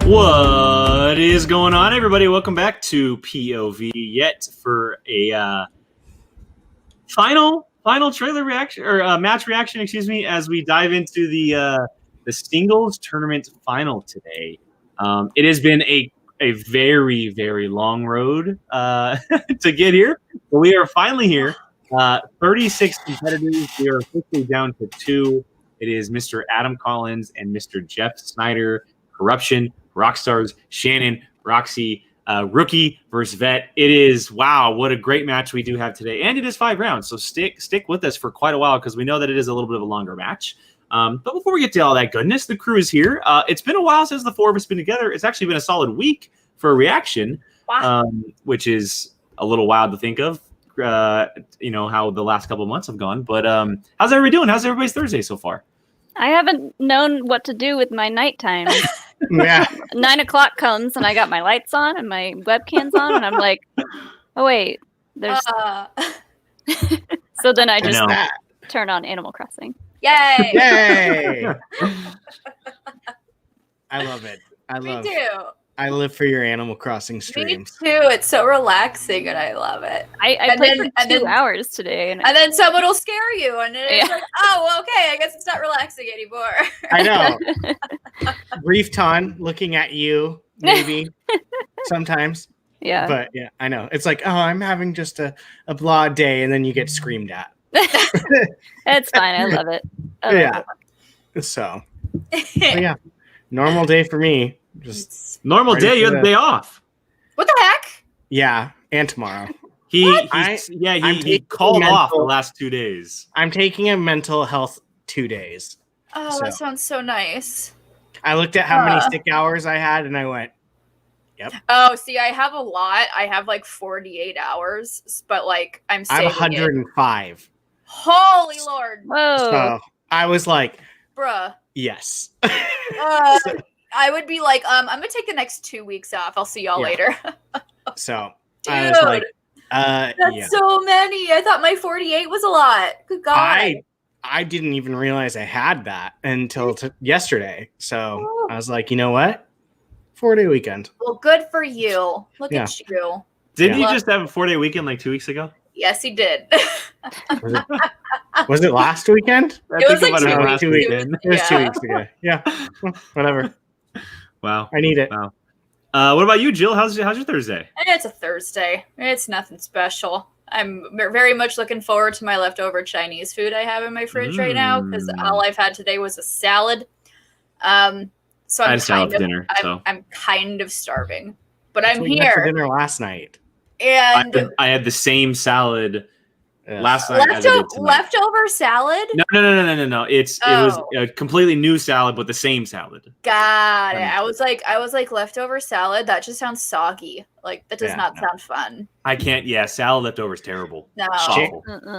What is going on, everybody? Welcome back to POV yet for a final trailer reaction or match reaction, excuse me, as we dive into the singles tournament final today. It has been a very, very long road to get here, but we are finally here. 36 competitors. We are officially down to 2. It is Mr. Adam Collins and Mr. Jeff Sneider. Corruption, Rockstars, Shannon, Roxy, Rookie versus Vet. It is, wow, what a great match we do have today. And it is 5 rounds, so stick with us for quite a while because we know that it is a little bit of a longer match. But before we get to all that goodness, the crew is here. It's been a while since the 4 of us been together. It's actually been a solid week for a reaction, which is a little wild to think of, how the last couple of months have gone. But how's everybody doing? How's everybody's Thursday so far? I haven't known what to do with my nighttime. Yeah. 9 o'clock comes and I got my lights on and my webcam's on and I'm like, oh wait, there's. So then I just turn on Animal Crossing. Yay! Yay! I love it. Me too. I live for your Animal Crossing streams. Me too. It's so relaxing and I love it. I played for 2 hours today. And then someone will scare you and it's like, oh, well, okay, I guess it's not relaxing anymore. I know. Brief Ton looking at you, maybe, sometimes. Yeah. But yeah, I know. It's like, oh, I'm having just a blah day, and then you get screamed at. It's fine. I love it. So, yeah, normal day for me. Just normal day. You have the day off. What the heck? Yeah, and tomorrow. He called off the last 2 days. I'm taking a mental health 2 days. Oh, that sounds so nice. I looked at how many sick hours I had, and I went, yep. Oh, see, I have a lot. I have like 48 hours, but like I'm saving I have 105. It. Holy Lord. Whoa. So I was like, bruh. Yes. I would be like, I'm gonna take the next 2 weeks off. I'll see y'all later. So dude, I was like, that's so many. I thought my 48 was a lot. Good God. I didn't even realize I had that until yesterday. So I was like, you know what? 4-day weekend. Well, good for you. Look at you. Didn't you just have a 4-day weekend like 2 weeks ago? Yes, he did. Was it last weekend? It was like 2 weeks. 2 weekend. It was 2 weeks ago. Yeah. Whatever. Wow. I need it. Wow. What about you, Jill? How's your Thursday? It's a Thursday. It's nothing special. I'm very much looking forward to my leftover Chinese food I have in my fridge right now because all I've had today was a salad. So I had salad for dinner. I'm kind of starving, but I'm We here. had for dinner last night. And I had the same salad last night. Leftover salad? No. It was a completely new salad, but the same salad. Got it. I was like leftover salad. That just sounds soggy. Like that does not sound fun. I can't. Yeah, salad leftover is terrible. No.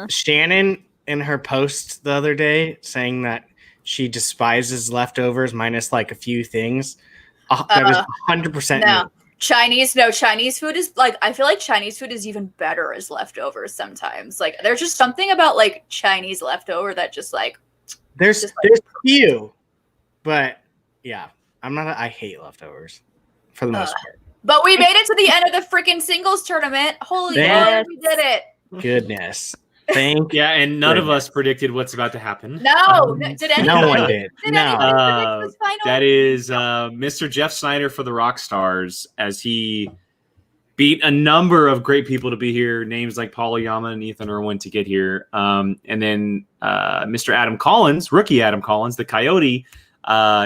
Shannon in her post the other day saying that she despises leftovers minus like a few things. That was 100% no. Chinese food is like, I feel like Chinese food is even better as leftovers sometimes. Like there's just something about like Chinese leftover that just like there's few, but yeah, I hate leftovers for the most part. But we made it to the end of the freaking singles tournament. Holy Lord, we did it. Goodness. And none of us predicted what's about to happen. No, did anyone? No one did. No. That is Mr. Jeff Sneider for the Rockstars as he beat a number of great people to be here. Names like Paul Yama and Ethan Irwin to get here. And then Mr. Adam Collins, rookie Adam Collins, the Coyote,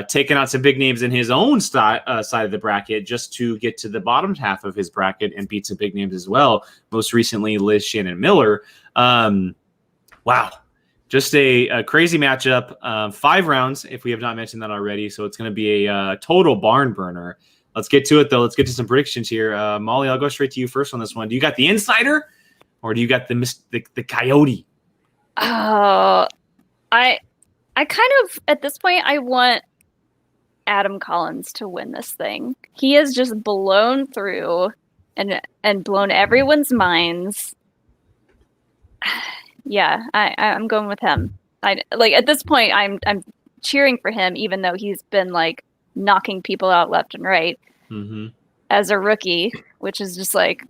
taking out some big names in his own side of the bracket just to get to the bottom half of his bracket and beat some big names as well. Most recently, Liz Shannon Miller. Wow. Just a crazy matchup. 5 rounds, if we have not mentioned that already. So it's going to be a total barn burner. Let's get to it, though. Let's get to some predictions here. Molly, I'll go straight to you first on this one. Do you got the insider or do you got the coyote? Oh, I kind of, at this point, I want Adam Collins to win this thing. He has just blown through and blown everyone's minds. Yeah, I'm going with him. At this point, I'm cheering for him, even though he's been like knocking people out left and right Mm-hmm. as a rookie, which is just like,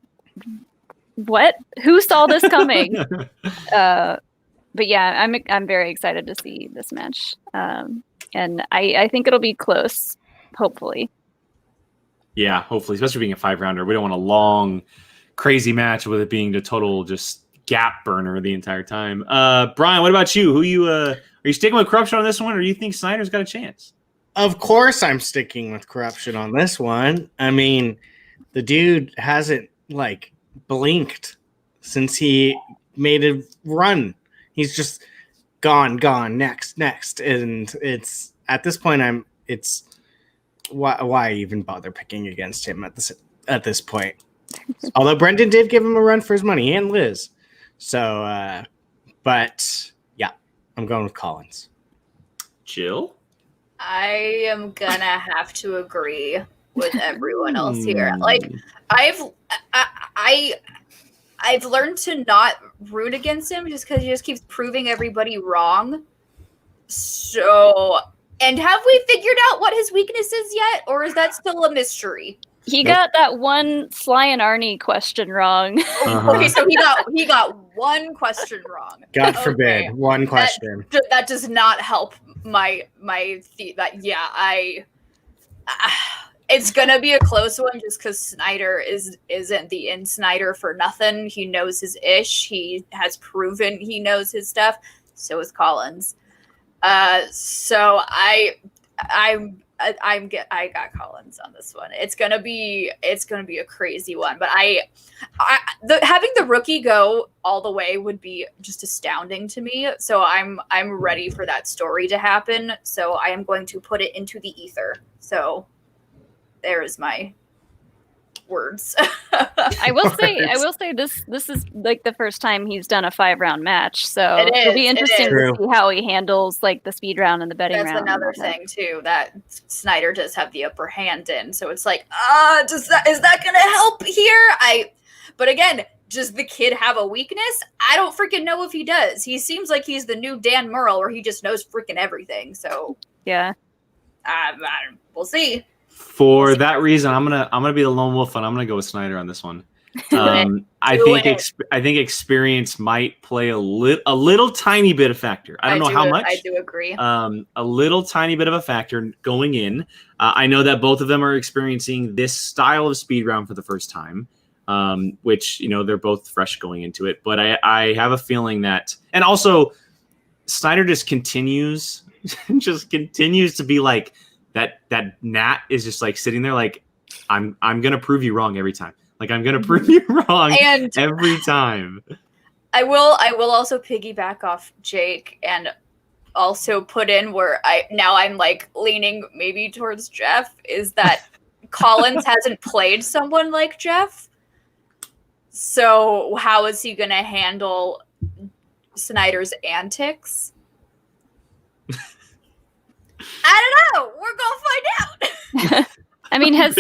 what? Who saw this coming? But yeah, I'm very excited to see this match, and I think it'll be close, hopefully. Yeah, hopefully, especially being a 5-rounder. We don't want a long, crazy match with it being the total just gap burner the entire time. Brian, what about you? Are you sticking with Corruption on this one, or do you think Snyder's got a chance? Of course I'm sticking with Corruption on this one. I mean, the dude hasn't like blinked since he made a run. He's just gone, next. And it's at this point why even bother picking against him at this point? Although Brendan did give him a run for his money, and Liz. So but yeah, I'm going with Collins. Jill? I am gonna have to agree with everyone else here. Like, I've learned to not root against him just because he just keeps proving everybody wrong. So, and have we figured out what his weakness is yet, or is that still a mystery? He got that one Sly and Arnie question wrong. Uh-huh. Okay, so he got one question wrong. God forbid, one question. That does not help it's gonna be a close one just because Sneider isn't the Sneider for nothing. He knows his ish. He has proven he knows his stuff. So is Collins. So I got Collins on this one. It's gonna be a crazy one. But having the rookie go all the way would be just astounding to me. So I'm ready for that story to happen. So I am going to put it into the ether. So there is my words. I will say this is like the first time he's done a 5-round match, so it'll be interesting to see how he handles like the speed round and the betting round. That's another thing too that Sneider does have the upper hand in. So it's like, is that gonna help here? But again, does the kid have a weakness? I don't freaking know if he does. He seems like he's the new Dan Murrell, where he just knows freaking everything. So yeah, we'll see. For that reason, I'm gonna be the lone wolf, and I'm gonna go with Sneider on this one. I think experience might play a little tiny bit of factor. I don't know how much. I do agree. A little tiny bit of a factor going in. I know that both of them are experiencing this style of speed round for the first time, which they're both fresh going into it. But I have a feeling that, and also Sneider just continues to be like. That Nat is just like sitting there like I'm gonna prove you wrong every time. Like I'm gonna prove you wrong every time. I will also piggyback off Jake and also put in where I'm like leaning maybe towards Jeff is that Collins hasn't played someone like Jeff. So how is he gonna handle Snyder's antics? I don't know. We're gonna find out. I mean, has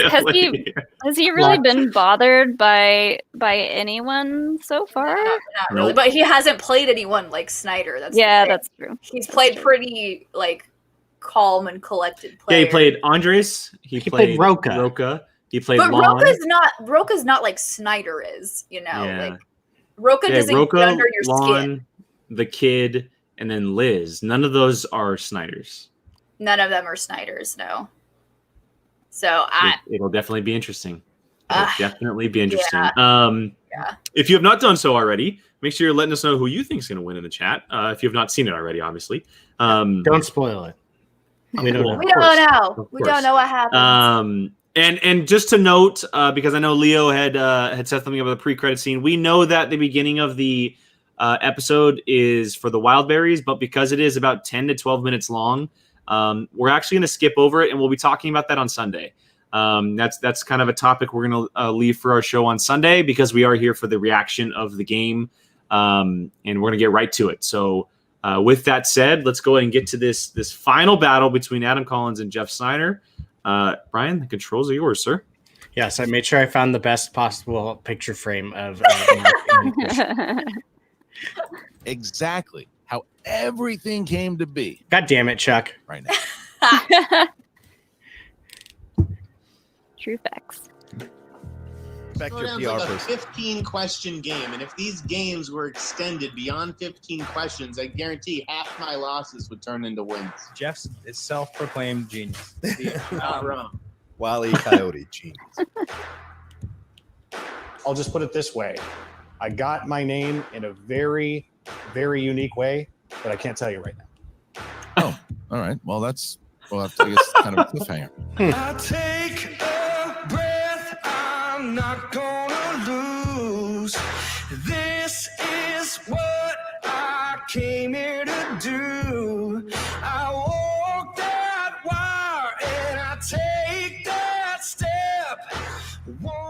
he really been bothered by anyone so far? Not really, nope. But he hasn't played anyone like Sneider. That's true. He's played pretty like calm and collected players. Yeah, he played Andres. He played Roca. He played Lon. Roca's not like Sneider is. Yeah. Like Roca doesn't get under your skin. The kid, and then Liz. None of those are Sniders. None of them are Sniders, no. So it'll definitely be interesting. Yeah. Yeah. If you have not done so already, make sure you're letting us know who you think is going to win in the chat. If you have not seen it already, obviously. Don't spoil it. We don't know. We don't know what happens. And just to note, because I know Leo had said something about the pre-credit scene, we know that the beginning of the episode is for the wild berries, but because it is about 10 to 12 minutes long, we're actually going to skip over it, and we'll be talking about that on Sunday. That's kind of a topic we're going to leave for our show on Sunday because we are here for the reaction of the game, and we're going to get right to it. So with that said, let's go ahead and get to this final battle between Adam Collins and Jeff Sneider. Brian, the controls are yours, sir. Yes, I made sure I found the best possible picture frame of exactly how everything came to be. God damn it, Chuck. Right now. True facts. Back to your Throwdown's PR like a person. 15-question game, and if these games were extended beyond 15 questions, I guarantee half my losses would turn into wins. Jeff's is self-proclaimed genius. Not wrong. Wile E. Coyote, genius. I'll just put it this way. I got my name in a very, very unique way, but I can't tell you right now. Oh, all right. Well, we'll have to, I guess, kind of a cliffhanger. I take a breath, I'm not gonna lose. This is what I came here to do. I walk that wire and I take that step.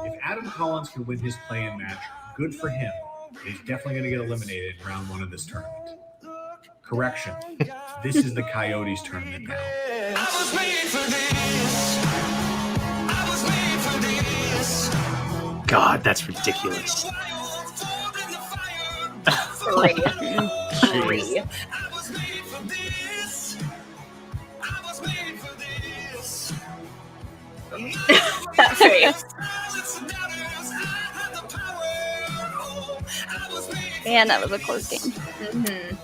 If Adam Collins can win his play-in match, good for him. He's definitely going to get eliminated in round 1 of this tournament. Correction. This is the Coyotes tournament now. I was made for this. I was made for this. God, that's ridiculous. Three. Jeez. I was made for this. I was made for this. That face. Man, that was a close game. Mm-hmm.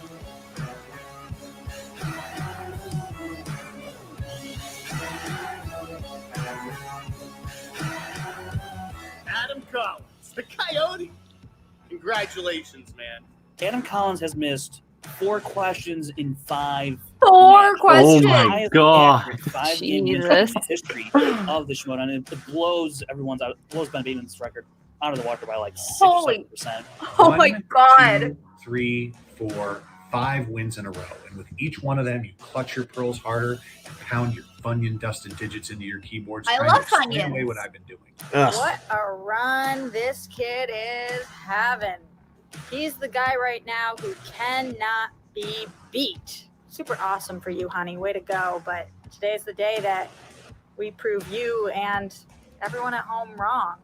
Adam Collins, the Coyote. Congratulations, man. Adam Collins has missed 4 questions in 5. Four questions. Oh my Highest God. average 5-game win Jesus. streak in history of the Shimoda, and it blows Ben Bateman's record out of the water by like 6 or Holy- 7%. Oh my 1, God. 2, 3, 4, 5 wins in a row. And with each one of them, you clutch your pearls harder and pound your Funyun-dusted digits into your keyboards. I trying love to explain Funyuns. away what I've been doing. Ugh. What a run this kid is having. He's the guy right now who cannot be beat. Super awesome for you, honey. Way to go. But today's the day that we prove you and everyone at home wrong.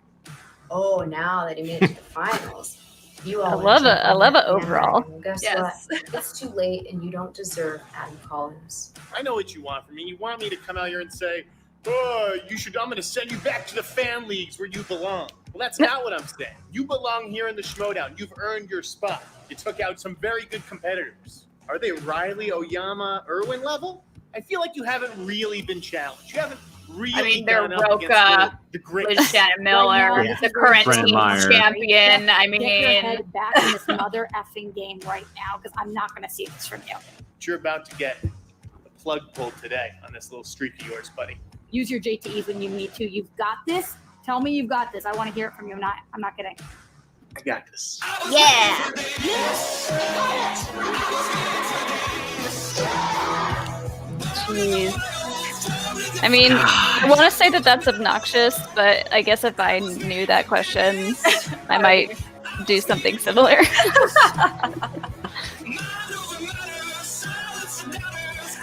Oh, now that he made it to the finals. You all I love it overall. Guess Yes. what? It's too late and you don't deserve Adam Collins. I know what you want from me. You want me to come out here and say, oh, I'm going to send you back to the fan leagues where you belong. Well, that's not what I'm saying. You belong here in the Schmodown. You've earned your spot. You took out some very good competitors. Are they Riley, Oyama, Irwin level? I feel like you haven't really been challenged. You haven't really they're gone up Roca, against the great. Liz Shannon Miller, Yeah. the current Brennan team Meyer. champion. I Get your mean, head back in this mother effing game right now because I'm not going to see this from you. You're about to get the plug pulled today on this little streak of yours, buddy. Use your JTEs when you need to. You've got this. Tell me you've got this. I want to hear it from you. I'm not kidding. I got this. yeah. Jeez. I mean, I want to say that that's obnoxious, but I guess if I knew that question, I might do something similar.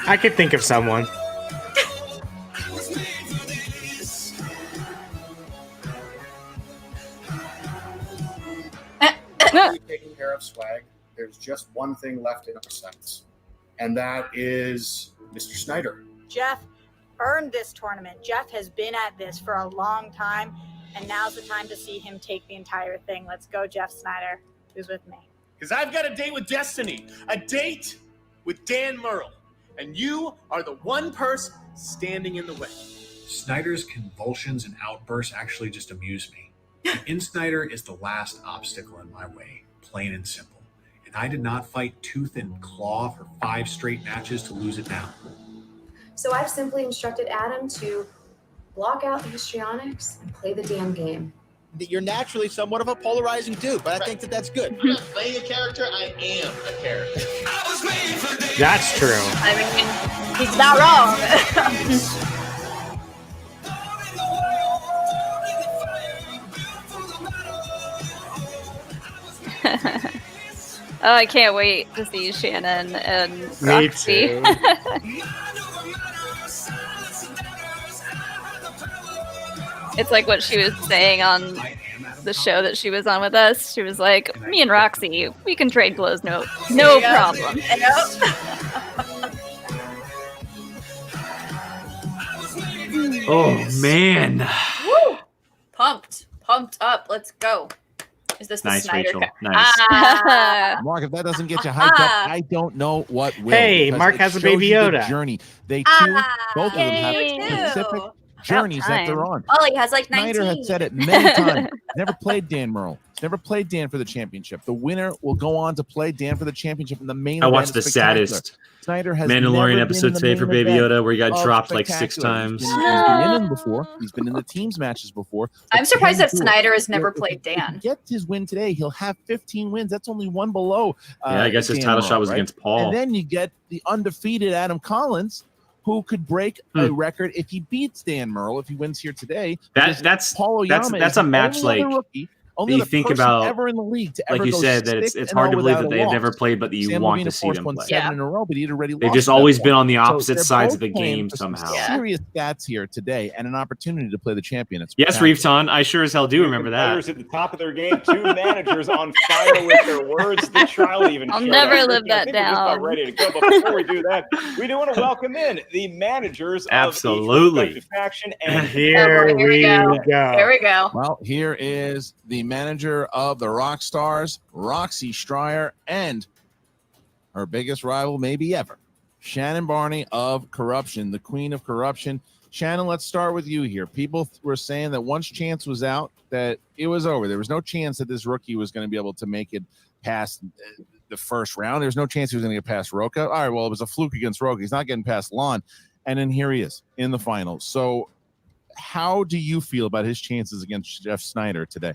I could think of someone. Taking care of swag, there's just one thing left in our sets, and that is Mr. Sneider. Jeff earned this tournament. Jeff has been at this for a long time, and now's the time to see him take the entire thing. Let's go, Jeff Sneider. Who's with me? Because I've got a date with destiny, a date with Dan Murrell, and you are the one person standing in the way. Snyder's convulsions and outbursts actually just amuse me. In Snyder is the last obstacle in my way, plain and simple. And I did not fight tooth and claw for 5 straight matches to lose it now. So I've simply instructed Adam to block out the histrionics and play the damn game. You're naturally somewhat of a polarizing dude, but I think that that's good. I'm not playing a character, I am a character. That's true. I mean, he's not wrong. Oh, I can't wait to see Shannon and Me Roxy. too. It's like what she was saying on the show that she was on with us. She was like, "Me and Roxy, we can trade blows, no problem." Oh man. Woo! pumped up. Let's go. Is this the Nice, Sneider Rachel. guy? Nice. Mark, if that doesn't get you hyped up, I don't know what will. Hey, because Mark it has a shows Baby you the Yoda. journey. Both of them have specific journeys that they're on. Oh, he has like Snyder 19. has said it many times. Never played Dan Murrell. Never played Dan for the championship. The winner will go on to play Dan for the championship in the main I event. watched the Spectacular. saddest Snyder has never Mandalorian been episode in the today for main Baby event Yoda where he got of dropped like 6 Spectacular. times. He's been in before. He's been in the teams matches before. I'm surprised that Can do it. Sneider has never If he- played if he Dan. gets his win today, he'll have 15 wins. That's only one below. Yeah, I guess his Dan title Murrell, shot was right? against Paul. And then you get the undefeated Adam Collins, who could break a record if he beats Dan Murrell if he wins here today. That's Paul Oyama that's is a the match only like other rookie, that only you other think person about, ever in the league to like ever you go said, that it's 6-0 hard to believe without that a they've loss. never played, but that you Sam want Levine, to of see course, them won play. 7 in a row, but he'd already They've lost just at always that been point. on the So opposite they're sides of both the playing game for some somehow. serious stats here today and an opportunity to play the champion. It's Yes, spectacular. Reefton, I sure as hell do remember that. Players at the top of their game, 2 managers on fire with their words. The child even I'll showed never up. live I that think we're just about down. ready to go. But before we do that, we do want to welcome in the managers Absolutely. of each respective faction. And Here we go. Here we go. Well, here is the manager of the Rock Stars, Roxy Stryer, and her biggest rival maybe ever, Shannon Barney of Corruption, the queen of corruption. Shannon, let's start with you here. People were saying that once Chance was out, that it was over. There was no chance that this rookie was going to be able to make it past the first round. There's no chance he was going to get past Roca. All right, well, it was a fluke against Roca. He's not getting past Lon. And then here he is in the finals. So how do you feel about his chances against Jeff Sneider today?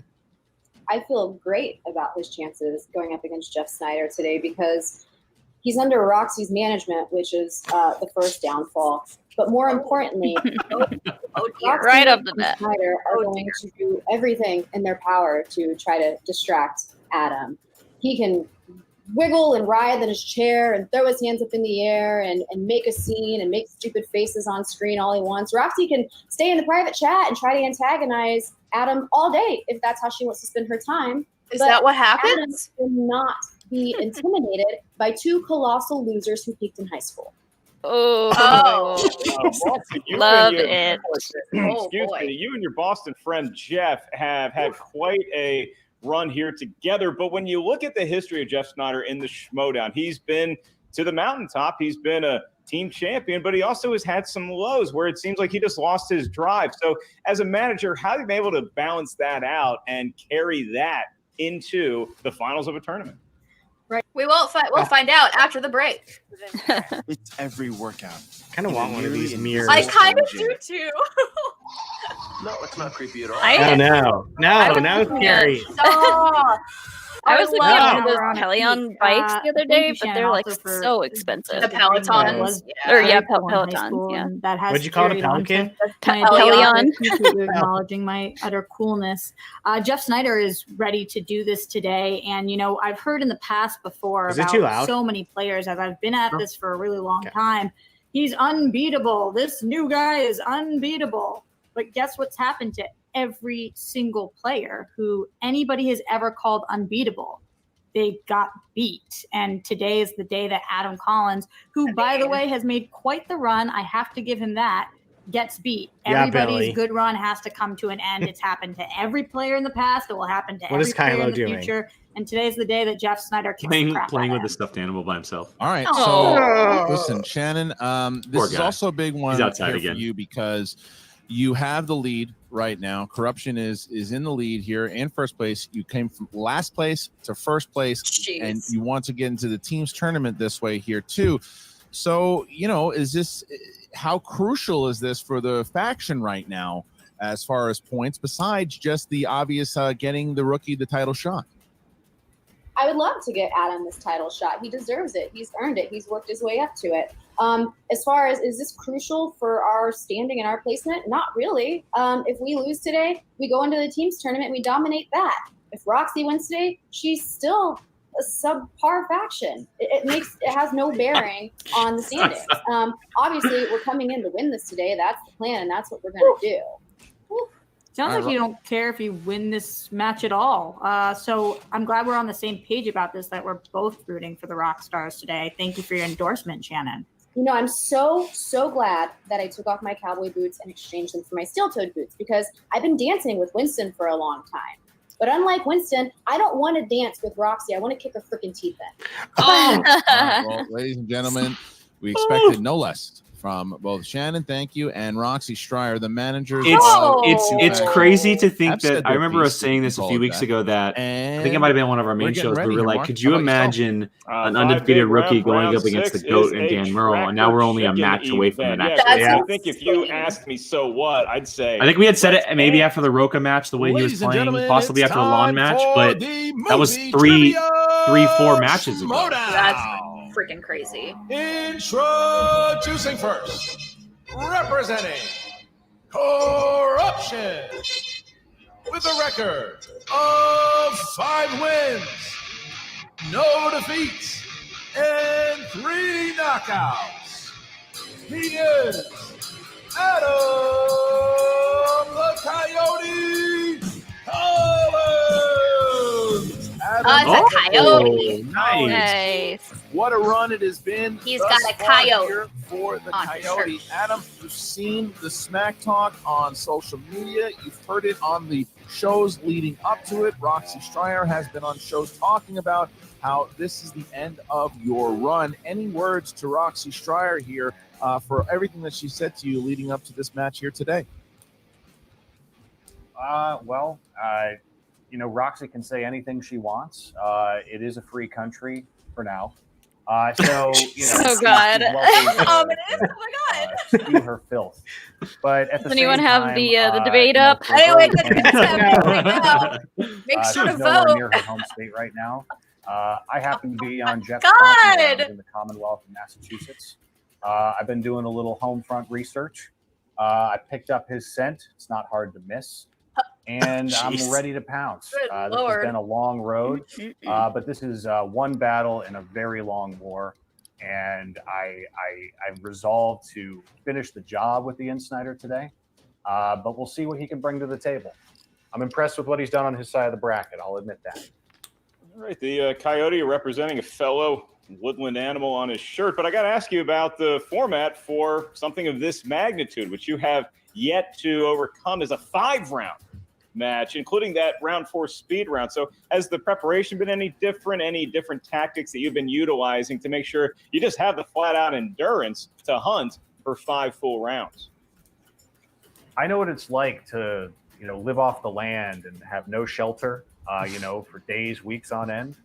I feel great about his chances going up against Jeff Sneider today because he's under Roxy's management, which is the first downfall. But more importantly, Right up the bat. Sneider are going to do everything in their power to try to distract Adam. He can wiggle and writhe in his chair and throw his hands up in the air and make a scene and make stupid faces on screen all he wants. Roxy can stay in the private chat and try to antagonize Adam all day if that's how she wants to spend her time. Is But that what happens? Adam will not be intimidated by 2 colossal losers who peaked in high school. Oh, Roxy, you love and your- it. Excuse me. You and your Boston friend Jeff have had quite a run here together. But when you look at the history of Jeff Sneider in the Schmodown, he's been to the mountaintop. He's been a team champion, but he also has had some lows where it seems like he just lost his drive. So as a manager, how have you been able to balance that out and carry that into the finals of a tournament? Right. We'll find out after the break. It's every workout. Kind of want one of these mirrors. I kind of do too. No, it's not creepy at all. Now it's scary. I was looking love at those Veronica. Peloton bikes the other Thank day, you, but Shannon, they're like also for so expensive. The Pelotons. Or yeah, High school Pelotons. Yeah. and that has What'd you call it, a carried on to pelican? my Pelion. adulthood. Appreciate you acknowledging my utter coolness. Jeff Sneider is ready to do this today, and you know I've heard in the past before Is it too about loud? so many players as I've been at this for a really long time. He's unbeatable. This new guy is unbeatable. But guess what's happened to every single player who anybody has ever called unbeatable? They got beat. And today is the day that Adam Collins, who, by the way, has made quite the run, I have to give him that, gets beat. Yeah, Everybody's Billy. good run has to come to an end. It's happened to every player in the past. It will happen to What every is player Kylo in the doing? future. And today's the day that Jeff Sneider kicks the Playing crap playing out with of a stuffed animal by himself. All right. Oh. So listen, Shannon, this Poor is guy. also a big one He's outside here again. for you because you have the lead right now. Corruption is in the lead here in first place. You came from last place to first place, and you want to get into the teams tournament this way here too. So, you know, how crucial is this for the faction right now as far as points, besides just the obvious getting the rookie the title shot? I would love to get Adam this title shot. He deserves it. He's earned it. He's worked his way up to it. As far as, is this crucial for our standing and our placement? Not really. If we lose today, we go into the teams tournament and we dominate that. If Roxy wins today, she's still a subpar faction. It has no bearing on the standings. Obviously, we're coming in to win this today. That's the plan, and that's what we're going to do. Sounds like you don't care if you win this match at all. So I'm glad we're on the same page about this, that we're both rooting for the Rock Stars today. Thank you for your endorsement, Shannon. I'm so glad that I took off my cowboy boots and exchanged them for my steel-toed boots, because I've been dancing with Winston for a long time. But unlike Winston, I don't want to dance with Roxy. I want to kick her freaking teeth in. All right, well, ladies and gentlemen, we expected no less from both Shannon, thank you, and Roxy Stryer, the managers. It's crazy to think Have said that I their remember us piece, saying if this you a call few it weeks that. ago that I think it And might have been one of our we're main getting shows. ready We were here, like, Mark. could How you about yourself? imagine an 5 undefeated big rookie round, going round up against the 6 GOAT is and a Dan Murrow, and now we're only a tracker match away from the chicken next. event. Yeah. I think if you asked me, so what, I'd say. I think we had said it maybe after the Roca match, the way he was Ladies and playing, gentlemen, possibly it's after the lawn time match, for but the that was movie 4 matches ago. Schmodown. That's freaking crazy. Introducing first, representing Corruption, with a record of 5 wins, no defeats, and 3 knockouts. He is Adam the Coyote Collins. It's a coyote. Nice. What a run it has been. He's thus got a far coyote here for the on his Coyote. shirt. Adam, you've seen the Smack Talk on social media. You've heard it on the shows leading up to it. Roxy Stryer has been on shows talking about how this is the end of your run. Any words to Roxy Stryer here for everything that she said to you leading up to this match here today? Roxy can say anything she wants. It is a free country for now. So, Oh, God. spew her filth. But at the Does anyone same have time, the debate up? Anyway, she's make sure to nowhere vote. near her home state right now. I happen to be on Jeff's God. stomping grounds in the Commonwealth of Massachusetts. I've been doing a little home front research. I picked up his scent. It's not hard to miss. And I'm ready to pounce. Good This has Lord. been a long road, but this is one battle in a very long war. And I'm resolved to finish the job with the Sneider today. But we'll see what he can bring to the table. I'm impressed with what he's done on his side of the bracket. I'll admit that. All right, the coyote representing a fellow woodland animal on his shirt. But I got to ask you about the format for something of this magnitude, which you have yet to overcome, is a 5-round match, including that round 4 speed round. So has the preparation been any different tactics that you've been utilizing to make sure you just have the flat out endurance to hunt for 5 full rounds? I know what it's like to, live off the land and have no shelter, for days, weeks on end.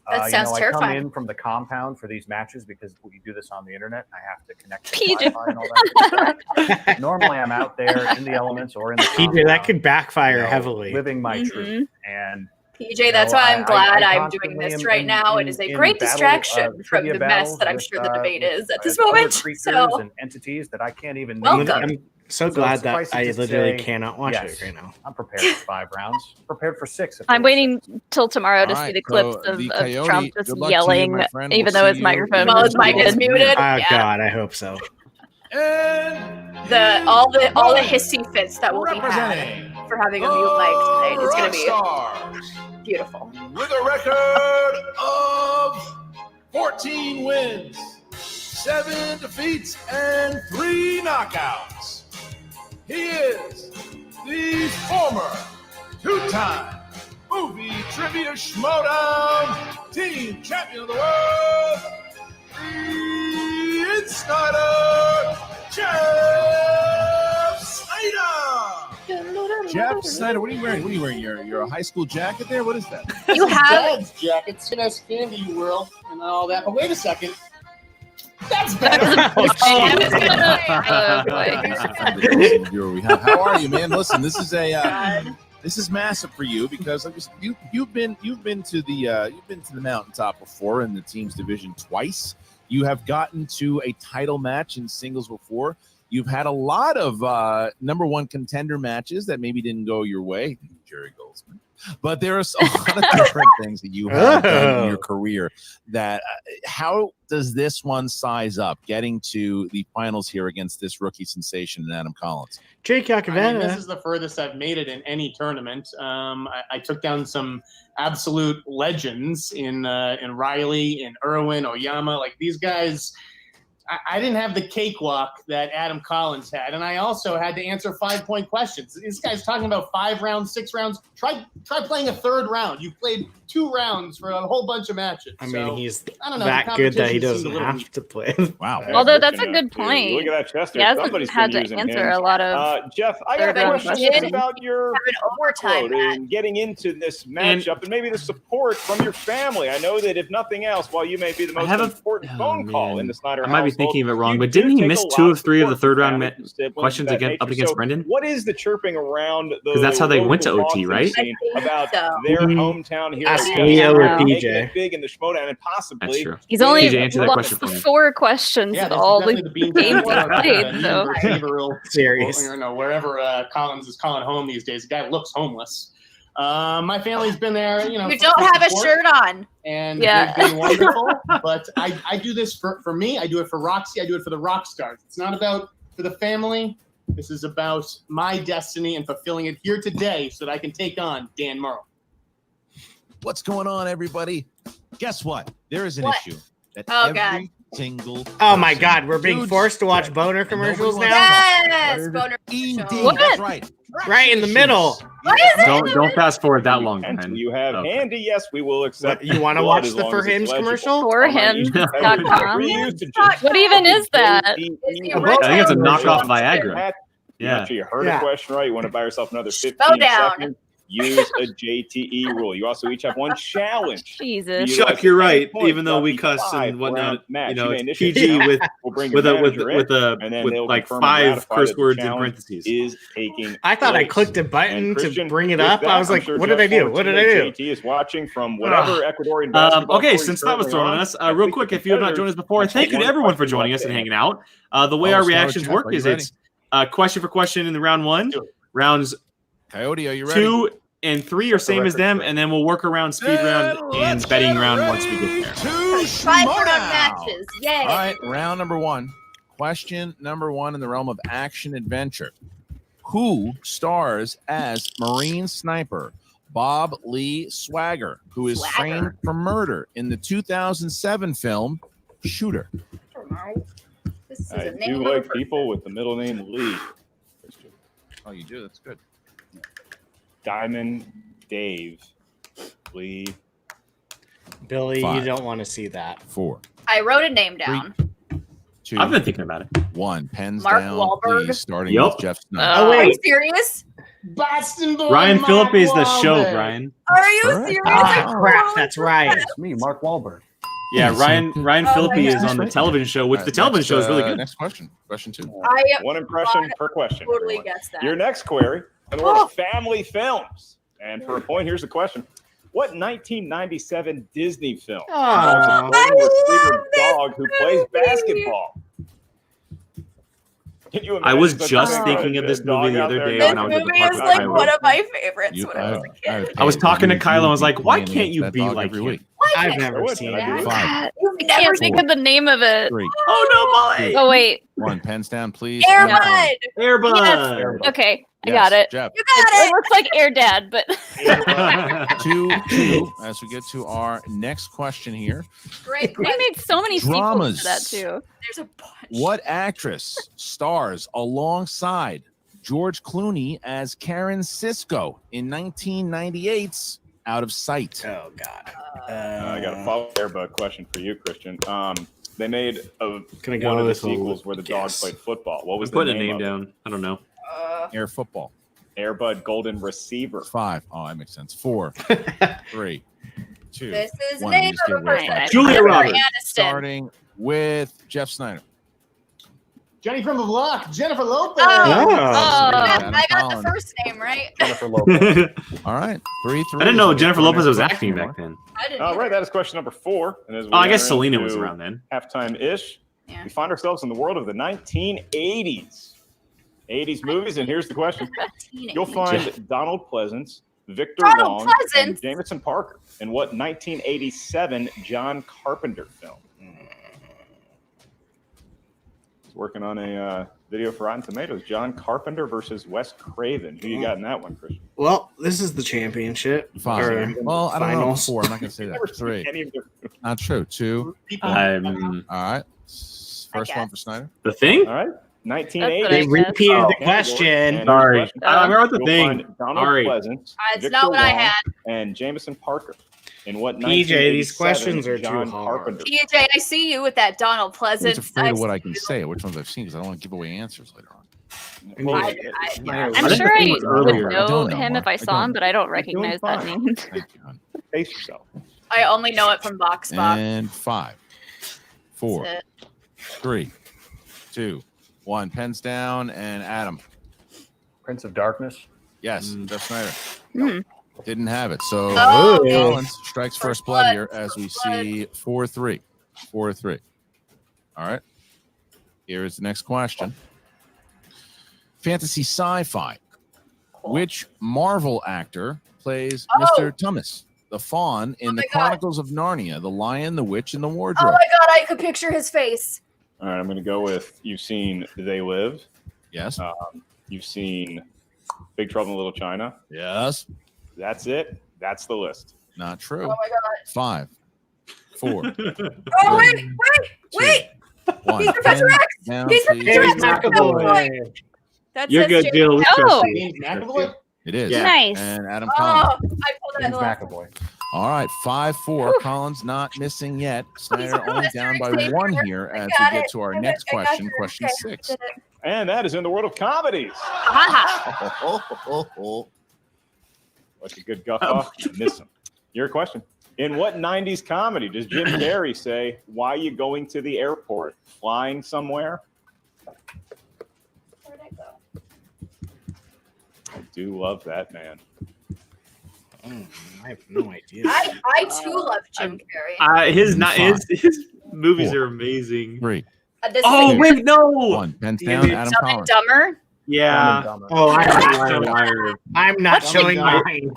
That sounds I terrifying. come in from the compound for these matches because we do this on the internet. I have to connect to PJ. Wi-Fi and all that good stuff. Normally, I'm out there in the elements or in the PJ, that could backfire heavily. living my truth. And PJ, that's why I'm glad I'm doing constantly this am right now. It is a great distraction from trivia the mess battles that I'm with, sure the debate is at this other moment. creatures So and entities that I can't even Welcome. name. I'm so glad that suffice it I to literally say, cannot watch yes, it right now. I'm prepared for 5 rounds. Prepared for 6. I'm waiting till tomorrow to All see right, the clips so of, the of Coyote, Trump just good luck to you, yelling, my friend. even We'll though see his you microphone While is his mic is muted. muted. Oh Yeah. God, I hope so. And All the hissy fits that will be had representing for having a mute mic tonight. It's going to be Rockstars, beautiful. with a record of 14 wins, 7 defeats, and 3 knockouts. He is the former 2-time movie trivia Schmodown team champion of the world, the Sneider, Jeff Sneider. Jeff Sneider, what are you wearing? What are you wearing? Your high school jacket there? What is that? You have Dad's jackets, Candy World, and all that. But wait a second. That's better. How are you, man? Listen, this is this is massive for you because you've been to the mountaintop before in the teams division twice. You have gotten to a title match in singles before. You've had a lot of number 1 contender matches that maybe didn't go your way, Jerry Goldsman. But there are a lot of different things that you have done in your career. That how does this one size up? Getting to the finals here against this rookie sensation, Adam Collins. Jake Yakovena. This is the furthest I've made it in any tournament. I took down some absolute legends in Riley, in Irwin, Oyama. Like these guys, I didn't have the cakewalk that Adam Collins had, and I also had to answer 5-point questions. This guy's talking about 5 rounds, 6 rounds. Try playing a third round. You played 2 rounds for a whole bunch of matches. I mean, so, he's I don't know, that the good that he competition seemed doesn't a little have to play. Wow. Although that's a good point. Look at that Chester. He hasn't Somebody's had been to using answer him. a lot of Jeff, I got a third-round question questions. about your Have an overtime workload and getting into this matchup and maybe the support from your family. I know that if nothing else, while you may be the most important phone call in the Snyder I might be household, thinking of it wrong, you but do didn't he take miss a 2 lot of 3 of the support third from round family, from siblings, questions of that up nature. against So Brendan? what is the chirping around the Because that's how they went to local OT, boxing right? scene about their hometown hero? Ask Jeff Leo Sneider or making PJ. it big in the Schmodown and possibly. That's true. He's only PJ, answer that question lost for me. 4 questions Yeah, in this all is the definitely the games beanbag he's played. So behavioral Series. Or, wherever Collins is calling home these days. The guy looks homeless. My family's been there, You for don't have a support, shirt on. and Yeah. they've been wonderful. But I do this for me. I do it for Roxy. I do it for the rock stars. It's not about for the family. This is about my destiny and fulfilling it here today so that I can take on Dan Murrow. What's going on, everybody? Guess what? There is an What? issue that Oh, every God. single Oh my person- God, we're being Dudes, forced to watch boner and nobody commercials wants now. to Yes, talk. boner Indeed, commercial. that's right. Right in the middle. What is it? Don't fast forward that long, And Brian. you have Okay. handy, yes, we will accept. You want to blood watch as the long For as it's Hims legible. commercial? forhims.com. We used to What even is that? I think it's a knockoff Viagra. Yeah. Yeah. You heard Yeah. a question right. You want to buy yourself another 15 Slow down. seconds. Use a JTE rule. You also each have one challenge. Jesus. Chuck, you're right. Even though we cuss and whatnot, it's PG with like 5 curse words in parentheses. Is taking. I thought I place. clicked a button And to Christian, bring it with up. that, I was I'm like, sure what did I Jeff do? What did I do? JT is watching from whatever Ecuadorian basketball. Okay, court since he's that was currently thrown on on, us, I real think quick, the if you have not competitors joined us before, have thank you to one everyone for question joining left us and to hanging out. The way Oh, our start with reactions Jeff. work Are you is ready? it's question for question in the round 1. Rounds Coyote, are you ready? 2 and 3 are same as them, and then we'll work around speed round and betting round once we get there. 5-round matches. Yay. All right, round number 1. Question number 1 in the realm of action adventure. Who stars as Marine sniper Bob Lee Swagger, who is framed for murder in the 2007 film Shooter? I don't know. This is I a name do of a like person. people with the middle name Lee. Oh, you do? That's good. Diamond Dave Lee. Billy, 5. you don't want to see that. 4. I wrote a name down. 2. I've been thinking about it. 1. Pens Mark down, Wahlberg. please, starting Yep. with Jeff Snyder. Oh, Are you wait. serious? Boston boy. Ryan Mark Phillippe is the show, Wahlberg. Brian. Are you Correct. serious? Ah, I crap. totally That's right. It's me, Mark Wahlberg. Yeah, Ryan Oh Phillippe my is God. on the television show, which All the right, television next, show is really good. Next question. Question 2. I One impression per question. totally everyone. guessed that. Your next query in the world of family films. And for a point, here's the question. What 1997 Disney film involves a golden retriever dog who plays basketball? Can you I was imagine just such a thinking of this dog movie the out other there day This when I was at the movie park is with like Kylo. one of my favorites when I was a kid. I was talking to Kylo and was like, why can't you be like every him? week? I've never would, seen I'd it. do Five. I can't think of the name of it. 3. Oh, no, Molly. Oh, wait. 1. Pens down, please. Air Emma. Bud. Airbud. Yes. Okay. I Yes, got it. Jeff. You got It it. looks like Air Dad, but 2 as we get to our next question here. Great. they made so many sequels Dramas. to that too. There's a bunch. What actress stars alongside George Clooney as Karen Sisko in 1998's Out of Sight? Oh, God. I got a follow Airbud question for you, Christian. They made Gonna go one of the with a sequels where the dog guess. played football. What was I'm the putting a name name of it? down. I don't know. Air Football. Airbud Golden Receiver. 5. Oh, that makes sense. 4. 3. 2. This is a 1. name Just give of a away person. five. Julia Jennifer Roberts. Aniston. Starting with Jeff Snyder. Jenny from the block, Jennifer Lopez. Oh, Adam I got Collins. the first name right. Jennifer Lopez. All right. 3. I didn't know Jennifer Lopez was acting back then. I didn't. All either. right, that is question number 4. And as we Oh, I guess enter Selena was into around then. halftime-ish, Yeah. we find ourselves in the world of the 1980s. 80s movies, and here's the question. Teenage. You'll find Donald Pleasance, Victor Donald Long, and Pleasance? Jameson Parker in what 1987 John Carpenter film? He's working on a video for Rotten Tomatoes. John Carpenter versus Wes Craven. Who you got in that one, Christian? Well, this is the championship. 5. Or Well, I don't know. finals. 4. I'm not going to say Never that. seen 3. any of their Not true. 2. people. All right. First one for Sneider. The Thing? All right. That's 1980. what I They guessed. repeated the Okay. question. And Sorry. here's the I question. remember The You'll Thing. find Donald Sorry. Pleasance, It's Victor not what I Wong, had. and Jameson Parker. In what PJ, these 1987 questions are too John hard. Carpenter. PJ, I see you with that Donald I'm Pleasance. just afraid of what I can say, which ones I've seen, because I don't want to give away answers later on. Well, I- I'm I think sure The I Thing was would earlier. I know don't know, him Mark. if I I saw don't him, know. but I don't You're doing recognize that fine. name. Thank you, hon. Pace yourself. I only know it from Box Box. And 5, 4, That's it. 3, 2, 1. Pens down, and Adam. Prince of Darkness. Yes, Jeff Sneider. Hmm. Didn't have it. So Oh, Collins strikes first blood blood, here as we first blood. see 4-3. 4-3. All right. Here is the next question. Fantasy sci-fi. Which Marvel actor plays Mr. Tummus, the fawn in the my God. Chronicles of Narnia, the Lion, the Witch, and the Oh Wardrobe? my god, I could picture his face. All right, I'm going to go with you've seen They Live. Yes. You've seen Big Trouble in Little China. Yes. That's it. That's the list. Not true. Oh my god. 5, 4, Oh wait. 1. He's Professor Pen X. down, He's please. Professor James X. McAvoy. That You're says good, James- Jill. We trust Oh. you. James McAvoy? It is. Yeah. Nice. And Adam Oh, Collins. I pulled that in James the last. McAvoy. All right, 5-4. Collins not missing yet. Snyder only down by Xavier. 1 here as got we get it. to our I next got question, it. question Okay, 6. did it. And that is in the world of comedies. Like a good guffaw, you miss him. Your question. In what 90s comedy does Jim Carrey say, why are you going to the airport? Flying somewhere? Where'd I go? I do love that man. I have no idea. I too love Jim Carrey. His movies are amazing. 3, This Oh is wait, no. 1. Pens down, Adam Dumb and Collins. Dumber. Yeah. Oh, Liar. I'm not What's showing the- mine.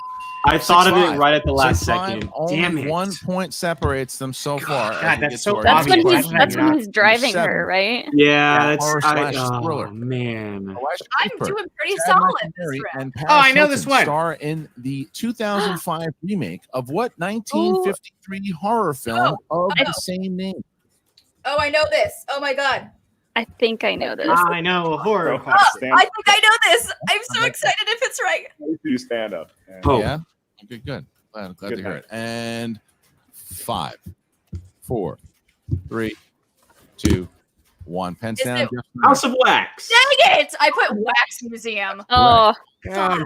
I thought of it 6-5. right at the last 6-5. second. Only Damn it. 1 point separates them so far. as God, we that's get so to our That's next when obvious. he's question. that's when he's driving 7. her, right? Yeah, that's Horror/thriller. oh man. Elijah I'm Cooper, doing pretty Chad solid McNary, this round. and Paris Oh, I know this Hilton one. star in the 2005 remake of what 1953 horror film of the same name? Oh, I know this. Oh my god. I think I know this. I know a horror Oh, question. I think I know this. I'm so excited if it's right. You stand up. Oh. Yeah. Okay, good. Glad Good to hear night. it. And 5, 4, 3, 2, 1. Pens Is down. it- Jeff Sneider. House of Wax. Dang it! I put Wax Museum. Oh, Oh,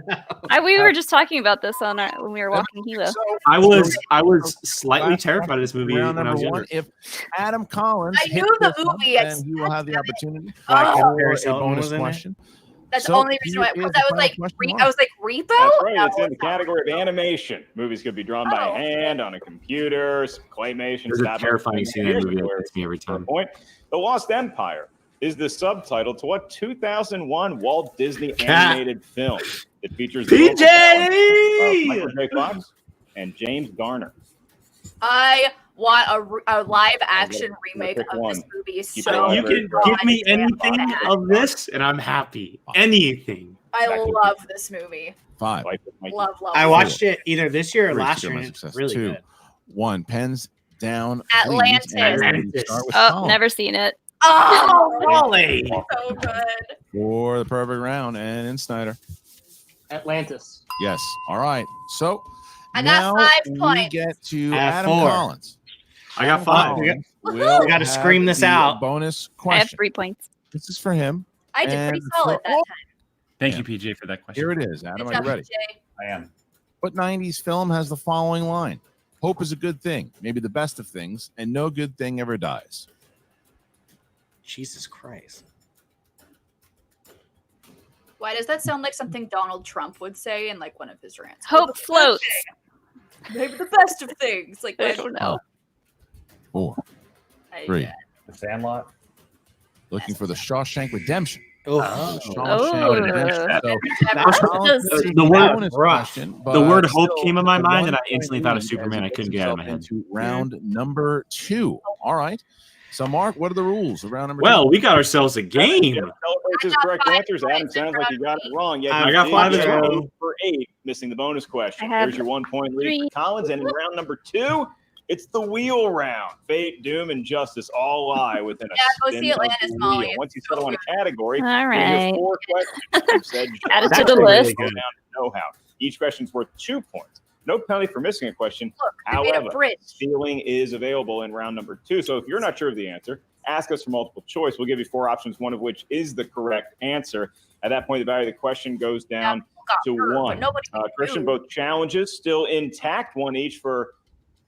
we were just talking about this on our, when we were walking Hilo. I was slightly terrified of this movie Round when I number was 1. younger. If Adam Collins I hits knew the this one, movie. I then he will have the opportunity Like, Oh. for Paris a Hilton bonus was in it? question. That's So, the only reason why here is that the was like final question, I was like Repo. That's right. No, It's in the it's not. category of animation. Movies could be drawn by Oh. hand, on a computer, some claymation. There's a stop terrifying motion. scene in that Here's movie that where gets me every it's for a time. point. The Lost Empire is the subtitle to what 2001 Walt Disney animated film that features the vocal talent of Michael J. Fox and James Garner. I want a live action remake pick of one. this movie. Keep So it You can give me anything of this, and I'm happy. Anything. I love this movie. 5, Love. I watched it either this year or 3, last secure year. my And it's success. really 2, good. 1. Pens down. Atlantis. please, and we Atlantis. start with Oh, Colin never seen it. Oh, Wally. so good. for the perfect round, and in Snyder. Atlantis. Yes. All right. So I got now 5 we points. get to I have Adam 4. Collins. I got Adam 5. Collins We will gotta have scream this the out. Bonus I have question. 3 points. This is for him. I did pretty And solid for that all- time. Thank Yeah. you, PJ, for that question. Here it is. Adam, Good are job, you ready? PJ. I am. What 90s film has the following line? Hope is a good thing, maybe the best of things, and no good thing ever dies. Jesus Christ. Why does that sound like something Donald Trump would say in like one of his rants? Hope floats. Maybe the best of things. Like I don't know. 4, I- 3. The Sandlot. Looking for the Shawshank Redemption. Oh, The Oh. Shawshank Redemption. So, that was Collins Does- gets the word- bonus rough. question, The but word hope still came in my the mind, and I 1 instantly point thought of lead Superman. as I he couldn't gets get it out of my himself head. into round number 2. All right. So, Mark, what are the rules of round number 2? Well, we got ourselves a game. Celebrates his correct answers. Adam sounds like you got it wrong. Yeah, I got 5 did in a go row. 8 for 8, missing the bonus question. I have There's your 1 point lead 3. for Collins. And in round number 2, It's the wheel round. Fate, doom, and justice all lie within a Go spin see of Atlantis, the Molly. wheel. Once you settle on a category, All you're gonna hear right. 4 questions from said Add it genre. to the Really list. go down to know-how. Each question's worth 2 points. No penalty for missing a question. Look, I made a However, bridge. stealing is available in round number 2. So if you're not sure of the answer, ask us for multiple choice. We'll give you 4 options, one of which is the correct answer. At that point, the value of the question goes down to 1. Christian, both challenges still intact, 1 each for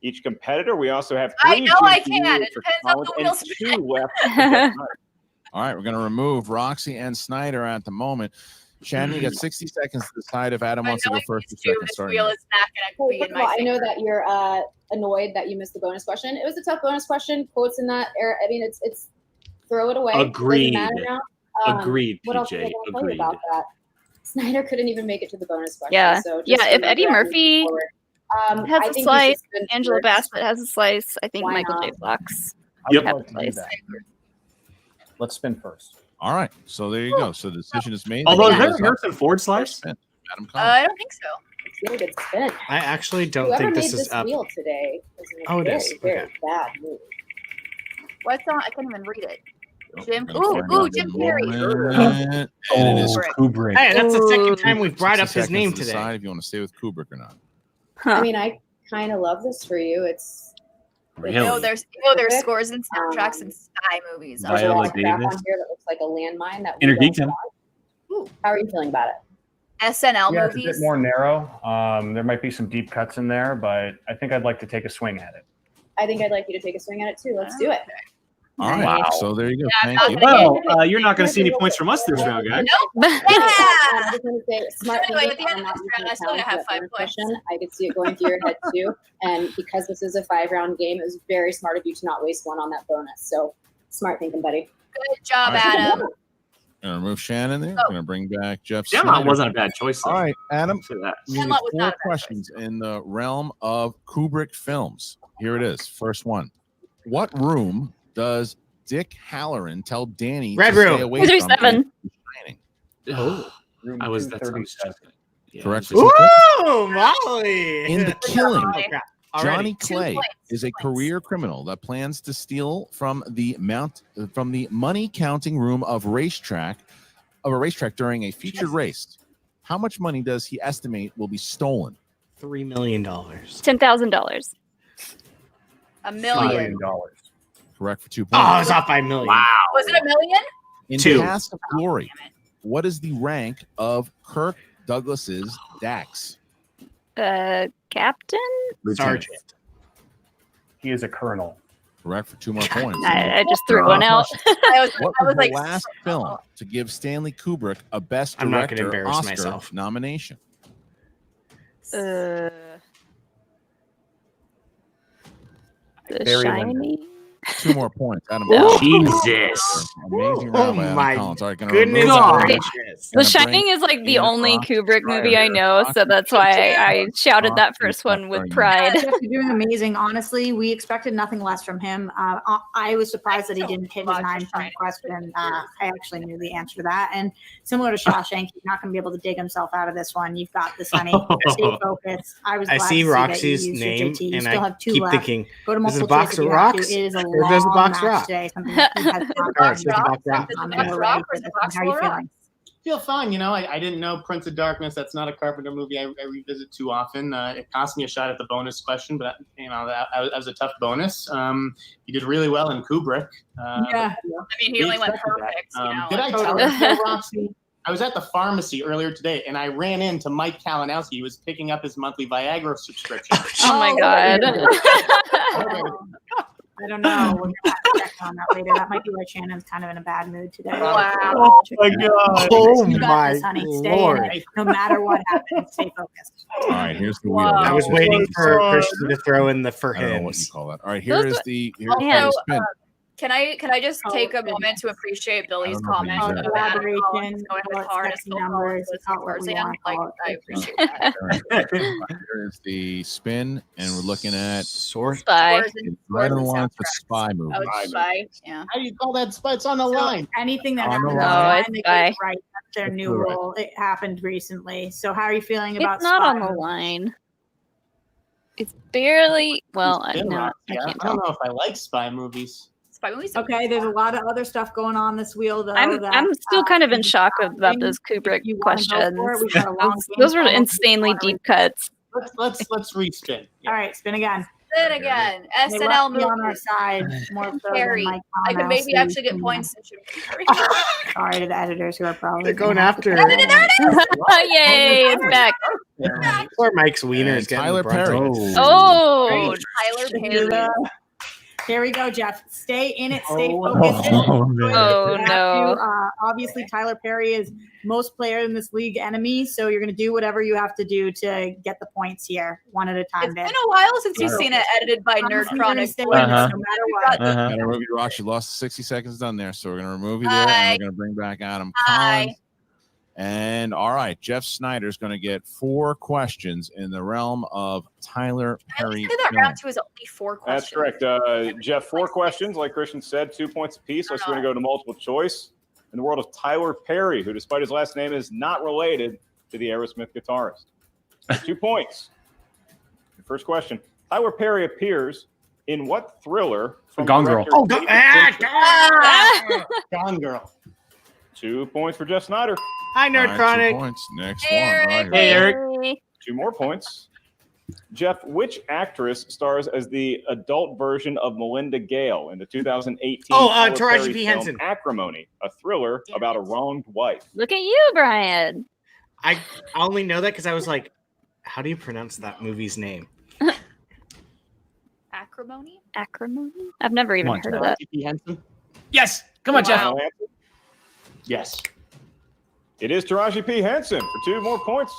each competitor. We also have 3 I know I GPUs can. It for depends on Collins the wheel and spin. 2 left for Jeff Snyder. All right, we're going to remove Roxy and Sneider at the moment. Shannon, you got 60 seconds to decide if Adam wants to go first or second. This wheel is not going to be in my I know favor. that you're annoyed that you missed the bonus question. It was a tough bonus question. Quotes in that era. I mean, it's throw it away. Agreed. Doesn't matter now. Agreed, What else was I PJ. gonna tell you Agreed. about that? Snyder couldn't even make it to the bonus question. Yeah. So just Yeah, if remember Eddie that Murphy moving forward. has I a think slice, you should spin Angela first. Bassett has a slice. I think Why Michael J. not? Fox I would Yep. like to do that. Let's spin first. All right, so there you go. So the decision is made. Although, The is wheel that is a up. Harrison Ford slice? Adam Collins. I don't think so. It's a really good spin. I actually don't Whoever think made this is this up. wheel today was in a Oh, it very, is. very Okay. bad mood. What's on? I can't even read it. Jim. We're gonna find Ooh, out Jim in a Carrey. moment. And it is Kubrick. Hey, that's the Ooh. second time we've brought up 60 his name seconds to today. decide if you want to stay with Kubrick or not. I mean, I kind of love this for you. It's Really? There's Perfect. scores and soundtracks and spy movies. there's a Viola lot of crap Davis. on here that looks like a landmine that we Intergeeked don't him. want. How are you feeling about it? SNL Yeah, it's a bit movies. more narrow. There might be some deep cuts in there, but I think I'd like to take a swing at it. I think I'd like you to take a swing at it too. Let's do it. All right, Wow. so there you go. Yeah, Thank you. Well, you're not going to see any points from us this round, guys. Nope. I Yeah. just want to say, smart Anyway, thinking at the end on of not this using round, I the still gonna challenge have for that 5 bonus points. question. I could see it going through your head too. And because this is a 5-round game, it was very smart of you to not waste one on that bonus. So smart thinking, buddy. Good job, All right. Adam. Going to remove Shannon there. Oh. Going to bring back Jeff Sandlot Snyder. wasn't a bad choice, though. All right, Adam. For that. We need Sandlot was 4 not a bad questions in the realm of Kubrick films. Here it is. First one. What room does Dick Halloran tell Danny Red to room. stay away from? 337. in Shining? Oh, Room I was. That's. 237. Yeah, Correct. I was just- Ooh, Molly! In The Killing, Oh, crap. Already. Johnny 2 Clay points, is a 2 points. career criminal that plans to steal from the money counting room of a racetrack during a featured race. How much money does he estimate will be stolen? $3 million. $10,000. A $1 million. million. Correct for 2 Oh, I points. was off by a million. Wow. Was it a million? In 2. Cast of Glory, what is the rank of Kirk Douglas's Dax? Captain? Sergeant. He is a colonel. Correct for 2 more points. I just threw one out. I What was was the like, last film to give Stanley Kubrick a Best I'm not gonna Director embarrass Oscar myself. nomination? The Barry Lyndon. Shining? 2 more points. Adam No. Collins. Jesus. Amazing Oh round by Adam my Collins. All right, gonna goodness remove God. Adam. gracious. The Gonna Shining bring is like the in only Roxy Kubrick movie I Stryer. know, so that's why I shouted that Roxy first one with Stryer. pride. Jeff, you're doing amazing. Honestly, we expected nothing less from him. I was surprised that he didn't hit his 9-point question. I actually knew the answer to that. And similar to Shawshank, he's not going to be able to dig himself out of this one. You've got this, honey. Stay focused. I was I glad see to that Roxy's you used your name, JT. You and still I have 2 keep left. thinking, Go to is it a multiple box choice if of you have to. rocks? It is a Or long does a box match rock? today. Something that he has not Alright, done. so it's a box rock. Is it a And box we're rock ready or for is it this. a box How are you full of feeling? Feel fine. You know, I didn't know Prince of Darkness. That's not a Carpenter movie I revisit too often. It cost me a shot at the bonus question, but you know that was a tough bonus. You did really well in Kubrick. Yeah. I mean, he only went perfect. Did I tell you, though, Roxy? I was at the pharmacy earlier today, and I ran into Mike Kalinowski. He was picking up his monthly Viagra subscription. Oh my god. I don't know. We're going to have to check on that later. That might be why Shannon's kind of in a bad mood today. Wow. Oh my god. Oh You got my this, honey. Stay in lord. it. No matter what happens, stay focused. All right, here's the wheel. Wow. I was waiting for Christian to throw in the for I don't know what you him. call that. All right, here's Those- the Also, the spin. Can I just Oh, take a goodness. moment to appreciate Billy's I don't know if comment we about use Adam that. Collins going in the Collaboration, car and sexy Phil numbers, Collins call it what we Tarzan? want, call Like, it. I appreciate that. Here's the spin, and we're looking at Source. Spy. Scores and- right scores on the and line for soundtracks. spy movie. Oh, it's Spy. Yeah. How do you call that? It's on the line. Anything that On the happens line. online, it's they by- get it right. That's their It's new the right. rule. It happened recently. So how are you feeling about It's not Spy on the movies? line. It's barely. Well, It's been no, lots, I yeah. can't I don't tell. know if I like spy movies. Spy movies. Okay, there's a lot of other stuff going on this wheel, though. I'm still kind of in shock about those Kubrick you wanna go questions. for it, we've got a long Those were game. insanely deep cuts. Let's respin. All right, spin again. Then again, They SNL left me on our movies. side more so Carrie. than Mike I could Connell, maybe so actually get you points. Sorry to the editors who are probably They're going gonna have to- after. Yay, it's back. Poor Mike's wiener is And getting Tyler the brunt Perry. of it. Oh, Tyler Perry. Here we go, Jeff. Stay in it. Stay Oh, focused. man. Oh, You have no. to, obviously, Tyler Perry is most player in this league enemy, so you're going to do whatever you have to do to get the points here, one at a time. It's been a while since you've seen it edited by Nerd Chronic. Stay in this, no matter what. Gotta remove you, Rox. You lost 60 seconds done there, so we're gonna remove you there, and we're gonna bring back Adam Collins. And all right, Jeff Sneider is gonna get 4 questions in the realm of Tyler Perry. I that round 2 is only 4 questions. That's correct. Jeff, 4 questions. Like Christian said, 2 points apiece. So we're going to go to multiple choice. In the world of Tyler Perry, who, despite his last name, is not related to the Aerosmith guitarist. 2 points. Your first question. Tyler Perry appears in what thriller from Gone Girl. director Oh, David Fincher? Gone Girl. 2 points for Jeff Snyder. Hi, Nerd All right, Chronic. 2 points. Next one. All right, Hey, here we Eric. 2 more points. Jeff, which actress stars as the adult version of Melinda Gale in the 2018 Tyler Taraji Perry P. film Henson. Acrimony, a thriller about a wronged wife? Look at you, Brian. I only know that because I was like, how do you pronounce that movie's name? Acrimony? Acrimony? I've never even heard of that. Taraji P. Henson? Yes. Come on, Jeff. Final answer? Yes. It is Taraji P. Henson for 2 more points.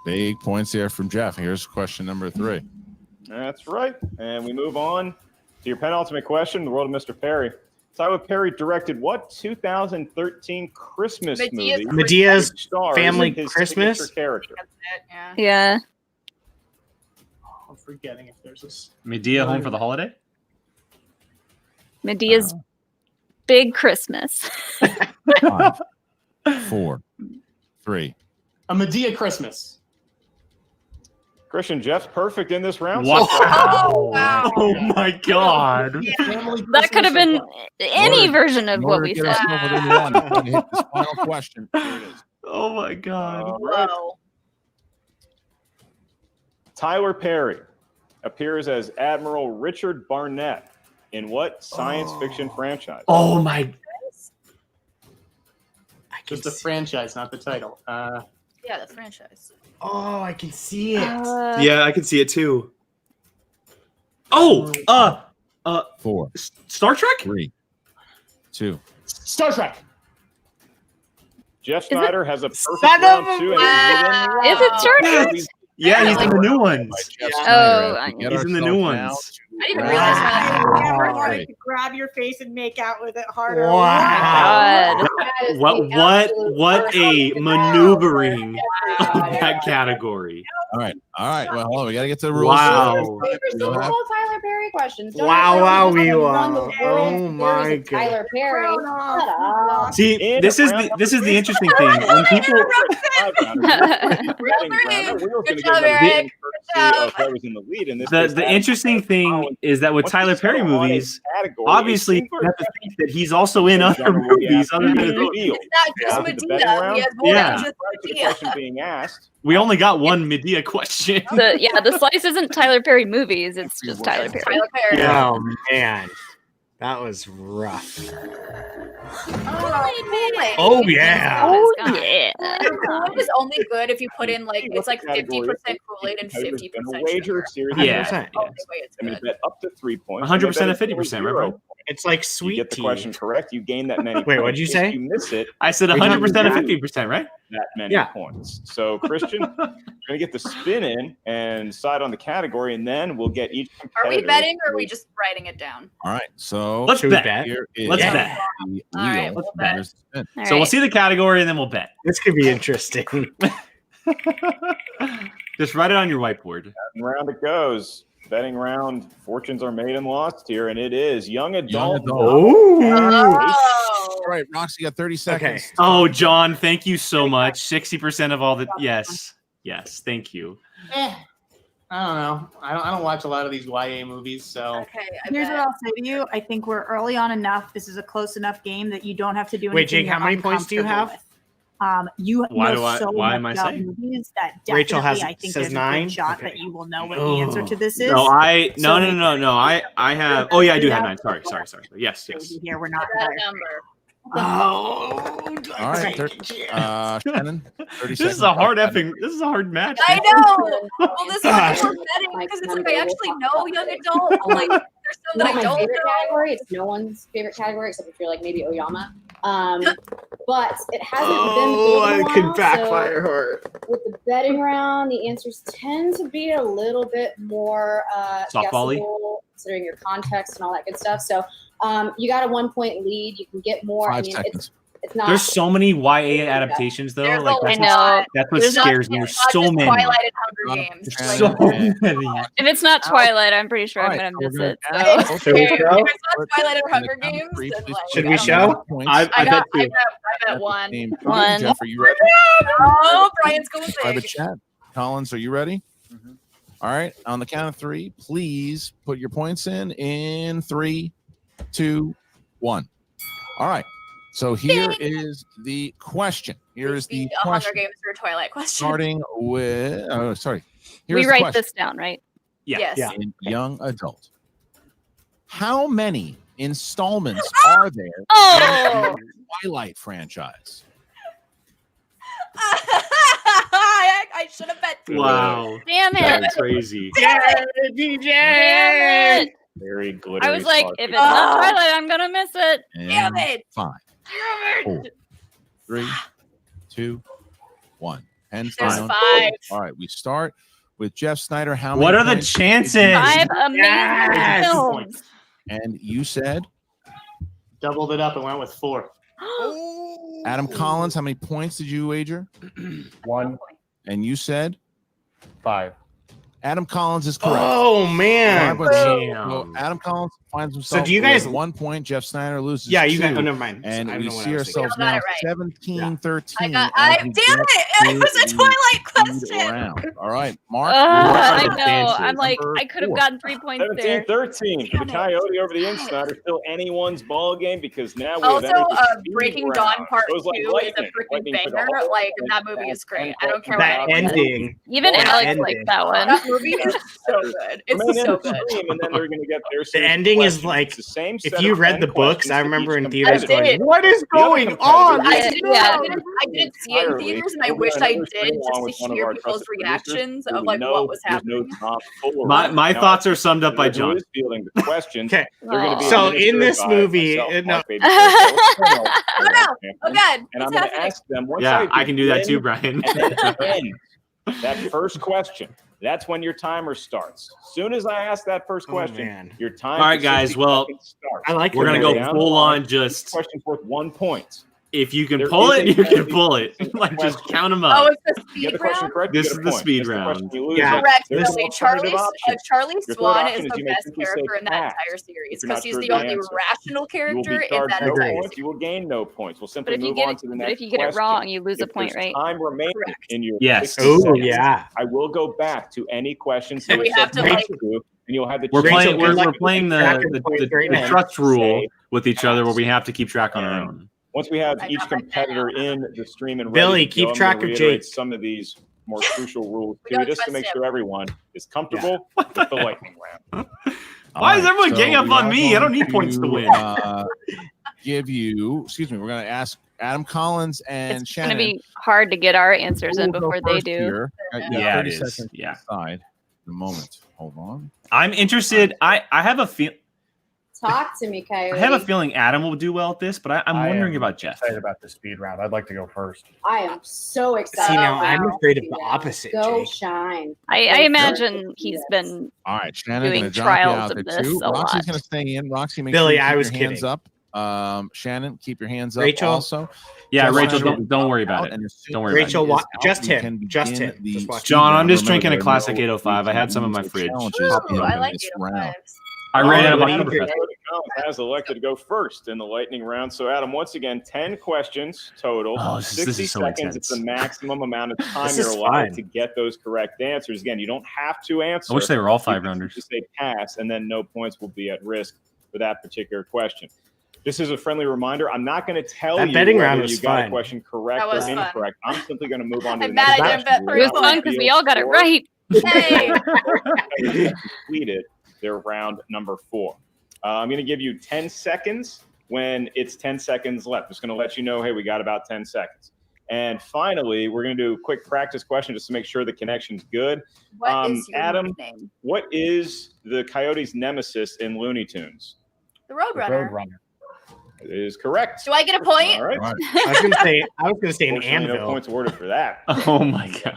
Big points here from Jeff. Here's question number 3. That's right. And we move on to your penultimate question in the world of Mr. Perry. Tyler Perry directed what 2013 Christmas movie? Medea's stars Family his Christmas? signature character. Yeah. I'm forgetting if there's this. Medea Home for the Holiday? Medea's Big Christmas. 5, 4, 3. A Medea Christmas. Christian, Jeff's perfect in this round. Wow. Oh, wow. Oh my God. That could have been any version of what we said. Hit this final question. Here it is. Oh my God. All right. Tyler Perry appears as Admiral Richard Barnett in what science fiction franchise? Oh my. Just the franchise, not the title. Yeah, the franchise. Oh, I can see it. Yeah, I can see it too. Oh, 4, Star Trek? 3, 2. Star Trek. Jeff Snyder has a perfect Son round of a- 2. And Is it Star Trek? Yeah, he's in the new ones. He's in the new ones. I didn't even realize I never Wow. wanted to grab your face and make out with it harder. God. What a maneuvering of that category. All right. Well, hold on. We got to get to the rules. Wow. These are You'll have- simple Tyler Perry questions. Don't Wow, act wow, like you we run the wow. world Oh series my of God. Tyler Perry. Shut up. See, this is the interesting thing. When people the interesting thing is that with Tyler Perry movies, obviously you have to think that he's also in other movies other than his own. It's not just Medea. He has more Yeah. than just Medea. question being asked. We only got one Medea question. The slice isn't Tyler Perry movies. It's just Tyler Perry. Tyler Perry. Oh man, that was rough. Oh yeah. Oh yeah. Kool-Aid is only good if you put in like it's like 50% Kool-Aid and 50% wager series. Yeah. I mean, bet up to 3 points. 100% and Bet 50%, right, bro? It's like You sweet get the tea. question correct. You gain that many. Wait, points. what'd you If say? you miss it, I said 100% and 50%, right? that many Yeah. points. So Christian, you're gonna get the spin in and decide on the category, and then we'll get each. Are we competitor betting or are to- we just writing it down? All right. So Let's Should we bet. bet? here is Let's the bet. wheel. All right, we'll bet. Here's the spin. All So we'll right. see the category and then we'll bet. This could be interesting. Just write it on your whiteboard. And round it goes. Betting round. Fortunes are made and lost here, and it is young adult. adult. Oh. All right, Roxy, you got 30 seconds. Okay. Oh, John, thank you so much. 60% of all the yes. Yes, thank you. All I don't know. I don't watch a lot of these YA movies, so. Okay. Here's what I'll say to you. I think we're early on enough. This is a close enough game that you don't have to do anything. Wait, Jake, how you're many points do you have? uncomfortable with. You Why know do I- so why much am I about saying? movies that Rachel definitely has- I think says there's a 9? good shot Okay. that you will know what the answer to this is. No, I So- have. Oh yeah, I do have 9. Sorry. Yes. Here we're not That there. number. Oh, All right, Shannon. 30 This seconds. is a hard match. I know. Well, this is why we're betting because it's like I actually know young adult. I'm like, there's some that Not I my don't favorite know. category. It's no one's favorite category except if you're like maybe Oyama. But it hasn't been it pulled in a could while, backfire so hard. with the betting round, the answers tend to be a little bit more Softball-y? guessable, considering your context and all that good stuff. So you got a 1 point lead. You can get more. 5 I mean, seconds. it's not. There's so many YA adaptations though. There's Like a that's lot. that's what There's not- scares me. There's it's not so just many. Twilight and Hunger Games. Like, So many. If it's not Twilight, I'm pretty sure I'm All gonna right, miss we're it. gonna So. ask- Should we if show? it's not Twilight or Hunger Count Games, three, then please. like, Should I we don't show? know. I I bet bet At the one. same time. One. Jeff, are you ready? Oh, Brian's going Private big. chat. Collins, are you ready? All right. On the count of 3, please put your points in 3, 2, 1. All right. So here is the question. Here is the A Hunger question. Games or a Twilight question. Starting with, Here's We the write question. this down, right? Yes. Yeah. In young adult. How many installments are there Oh! in the Twilight franchise? I should have bet 2. Wow. Damn That's it! crazy. Damn it! Very glittery. I was like, sparkly. if it's not Twilight, I'm gonna miss it. Damn And it. 5, Damn 4, 3, 2, 1. Hands There's down. 5. All right, we start with Jeff Sneider. How many What are the points did chances? you- 5 amazing Yes! films. And you said, Doubled it up and went with 4. Adam Collins, how many points did you wager? 1, And you said, 5. Adam Collins is correct. Oh man! So Damn. Adam Collins finds himself do you guys- with 1 point. Jeff Snyder loses. Yeah, you 2, got. Oh, never mind. and I don't we know what see I was thinking. ourselves We all got now it right. 17-13. Damn as we it! get It was a to Twilight the question. round. All right, Mark. I your know. chances. I'm like, Number I could have 4. gotten 3 points there. 17-13 for the Damn it. Coyote over the Inside still anyone's ball game because now we Also, have entered the speed Breaking round. Dawn Part It was 2 like is a lightning. freaking Lightning took a banger. whole Like, bunch that of movie is great. and I don't care That what anyone says. ending. Even That Alex ending. liked that one. That movie is so good. It's Remain in so the good. stream, and then they're going to get their The ending is questions. like, It's the same if set you of read 10 the books, questions I to remember each in theaters competitor. going, did. "What is The other going competitor on?" did. I I didn't see it in Entirely. theaters, and I We'll be wish on I another did stream just along to with one of hear our people's trusted producers, reactions who of we like know what was there's no happening. tomfoolery. My Now, thoughts are summed up by who John. is fielding the questions? Okay. They're going to be So administered in this by movie, myself, no- Mark Baby Phil, Oh no! Oh god! and I'm What's going to happening? ask them once Yeah, I can do that too, begin Brian. and then end that first question. That's when your timer starts. As soon as I ask that first Oh, question, man. your time. All right, for guys, 60 well, seconds starts. I like We're when gonna they- go Down the full line, on. Just question's worth 1 point. if you can There pull is it, a you can penalty pull it. for Like just question. count them Oh, up. it's the You get speed the question round. correct, you This get a is the point. speed Miss the question, round. you lose. Yeah. Correct, There's Billy. no alternative Charlie option. Swan Your third is option the is you may best simply say character in that pass. entire series If you're because not he's sure the of the only answer, rational You will character be in charged that no entire points. series. You will gain no points. We'll But simply if you move get on it, to the but next if you get it question. wrong, you lose a If point, there's right? time remaining Correct. in your Yes. 60 Oh seconds, yeah. I will go back to any questions So you we have to, said like- no to, and you'll have the We're chance playing. to good luck We're playing with tracking the points right now. trust rule Say with each other, where pass. we have to keep track on our own. Once we have I each got my pen competitor out. in the stream and Billy, ready to keep go, I'm track gonna of reiterate Jake. some of these more crucial rules We too, don't just to trust make him. sure everyone is comfortable with the lightning round. Why is everyone ganging up we on are me? I don't going need points to win. Give you, excuse me, we're going to ask Adam Collins and It's Shannon. gonna be hard to get our answers in who will go before they first do. here. Yeah, 30 it is. seconds Yeah. to decide. The moment. Hold on. I'm interested. I have a feel. Talk to me, Coyote. I have a feeling Adam will do well at this, but I'm I wondering am about Jeff. Excited about the speed round. I'd like to go first. I am so excited. See, now I'm about afraid of you the now. opposite, Go Jake. shine. I Go imagine first. he's Yes. been All right, Shannon doing going to drop you trials out of there this too. a Roxy's lot. going to stay in. Roxy, make Billy, sure you keep I was your hands kidding. up. Shannon, keep your hands up. Rachel? Also, Yeah, Jeff Rachel, Snyder don't worry about out, it. and as soon Don't as worry he Rachel, is wa- out, just we him. can Just begin him. the Just watch. speed John, I'm round. just Remember, drinking a there are classic no 805. I had some in my easy fridge. challenges Ooh, in I like this 805s. round. I ran out of Adam Oktoberfest. has elected to go first in the lightning round. So, Adam, once again, 10 questions total. Oh, this 60 is so seconds. intense. It's the maximum amount of time This you're is allowed fun. to get those correct answers. Again, you don't have to answer. I wish they were all You 5-rounders. just say pass, and then no points will be at risk for that particular question. Just as a friendly reminder, I'm not going to tell That you betting whether round you was got fun. a question correct That or was fun. incorrect. I'm simply going to move on to the I'm next mad I didn't bet question. for It was We're fun not because gonna we all got it score. right. Hey. Completed their round number 4. I'm going to give you 10 seconds when it's 10 seconds left. Just going to let you know, hey, we got about 10 seconds. And finally, we're going to do a quick practice question just to make sure the connection's good. What is your Adam, nickname? what is the Coyote's nemesis in Looney Tunes? The Roadrunner. Roadrunner. It is correct. Do I get a point? All right. I was gonna say an Unfortunately, anvil. no points awarded for that. Oh my god.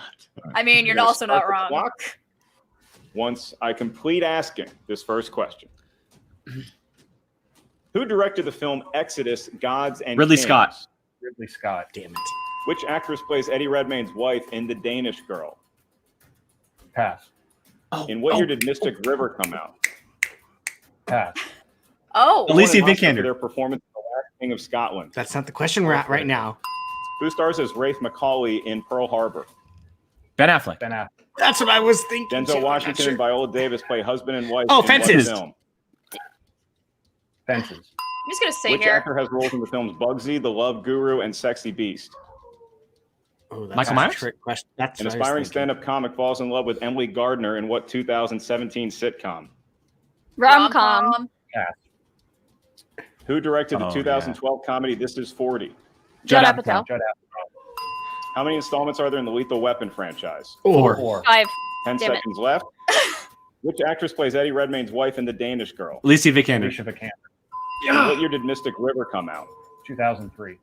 I mean, you're We're gonna also start not the wrong. clock once I complete asking this first question. Who directed the film Exodus, Gods and Ridley Kings? Scott. Ridley Scott. Damn it. Which actress plays Eddie Redmayne's wife in The Danish Girl? Pass. In what year did Mystic River come out? Pass. Oh. Who won Alicia an Oscar Vikander. for their performance in The Last King of Scotland. That's not the question we're at right now. Who stars as Rafe McCauley in Pearl Harbor? Ben Affleck. Ben Affleck. That's what I was thinking. too. Denzel I'm not Washington sure. and Viola Davis play husband and wife Oh, in Fences. what film? Fences. I'm just gonna stay Which here. actor has roles in the films Bugsy, The Love Guru, and Sexy Beast? Oh, that's Michael a Myers? trick question. That's An what I was aspiring thinking. stand-up comic falls in love with Emily Gardner in what 2017 sitcom? Rom-com. Pass. Who directed the Oh, 2012 comedy This Is 40? Judd Apatow. Judd How many installments are there in the Lethal Weapon franchise? Four. Apatow. 5. 10 Damn it. seconds left. Which actress plays Eddie Redmayne's wife in The Danish Girl? Alicia Vikander. Alicia Vikander. And what year did Mystic River come out? 2003.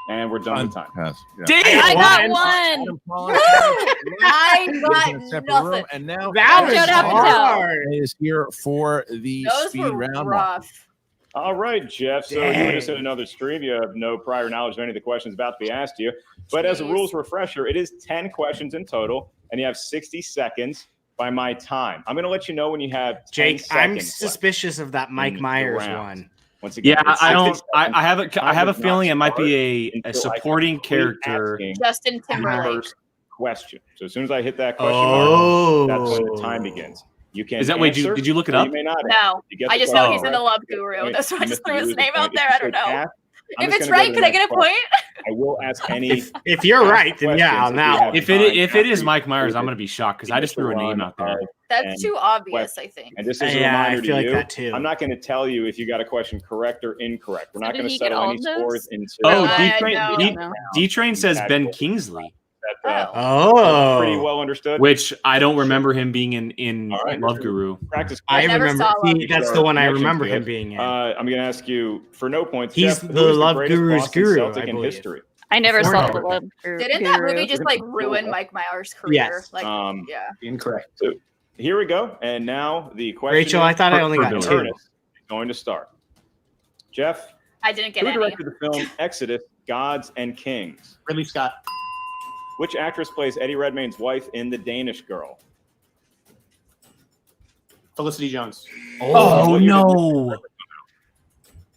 And we're done with time. Pass. Yeah. Damn! I got One. one. Adam Collins I is in a got separate room, nothing. and now That was Judd Apatow. hard. is here for the Those speed were round. rough. All right, Jeff. So you were just Dang. in another stream. You have no prior knowledge of any of the questions about to be asked to you. But as a Jeez. rules refresher, it is 10 questions in total, and you have 60 seconds by my time. I'm going to let you know when you have 10 Jake, I'm seconds left suspicious of that Mike in the Myers round. one. Once again, Yeah, it's I 60 don't. I seconds. have a. I Time have a does not feeling it might start be a until I supporting complete character. asking Justin the Timberlake. first question. So as soon as I hit that question mark, that's when the time begins. You can Is that way? answer, Did you look it or up? You may not. No. You get I the just know question he's in the correct, Love you get the Guru. point. That's why I You just missed it, threw you his lose the name out point. there. If I you don't say know. pass, I'm If just it's gonna go right, to can the I get next a question. point? I will ask any. If you're ask right, then yeah, questions on if that we one. have If time it is after Mike you Myers, I'm complete gonna be shocked because the I just threw a initial name run out there. of That's 10 too obvious, questions. I think. And just as a Yeah, I reminder feel to like you, that too. I'm not going to tell you if you got a question correct or incorrect. We're So not did going to he get settle all any of those? scores until Oh, I D-Train, know. D-Train says Ben Kingsley, that, Oh, pretty well understood. which I don't remember him being in All right. Love Guru. Practice. I never remember. saw Love See, that's Guru. the one I Connection remember to him it. being in. I'm going to ask you for no points. He's Jeff, the who is Love greatest Guru's Boston guru, Celtic I in believe. history? I never Before saw Love the Guru. Love Guru. Didn't that movie just like ruin Mike Myers' career? Yes. Like, yeah. Incorrect. So here we go. And now the question. Rachel, I thought I only got two. Ernest is going to start. Jeff, I didn't get who any. directed the film Exodus, Gods and Kings? Ridley Scott. Which actress plays Eddie Redmayne's wife in The Danish Girl? Felicity Jones. Oh What year did no!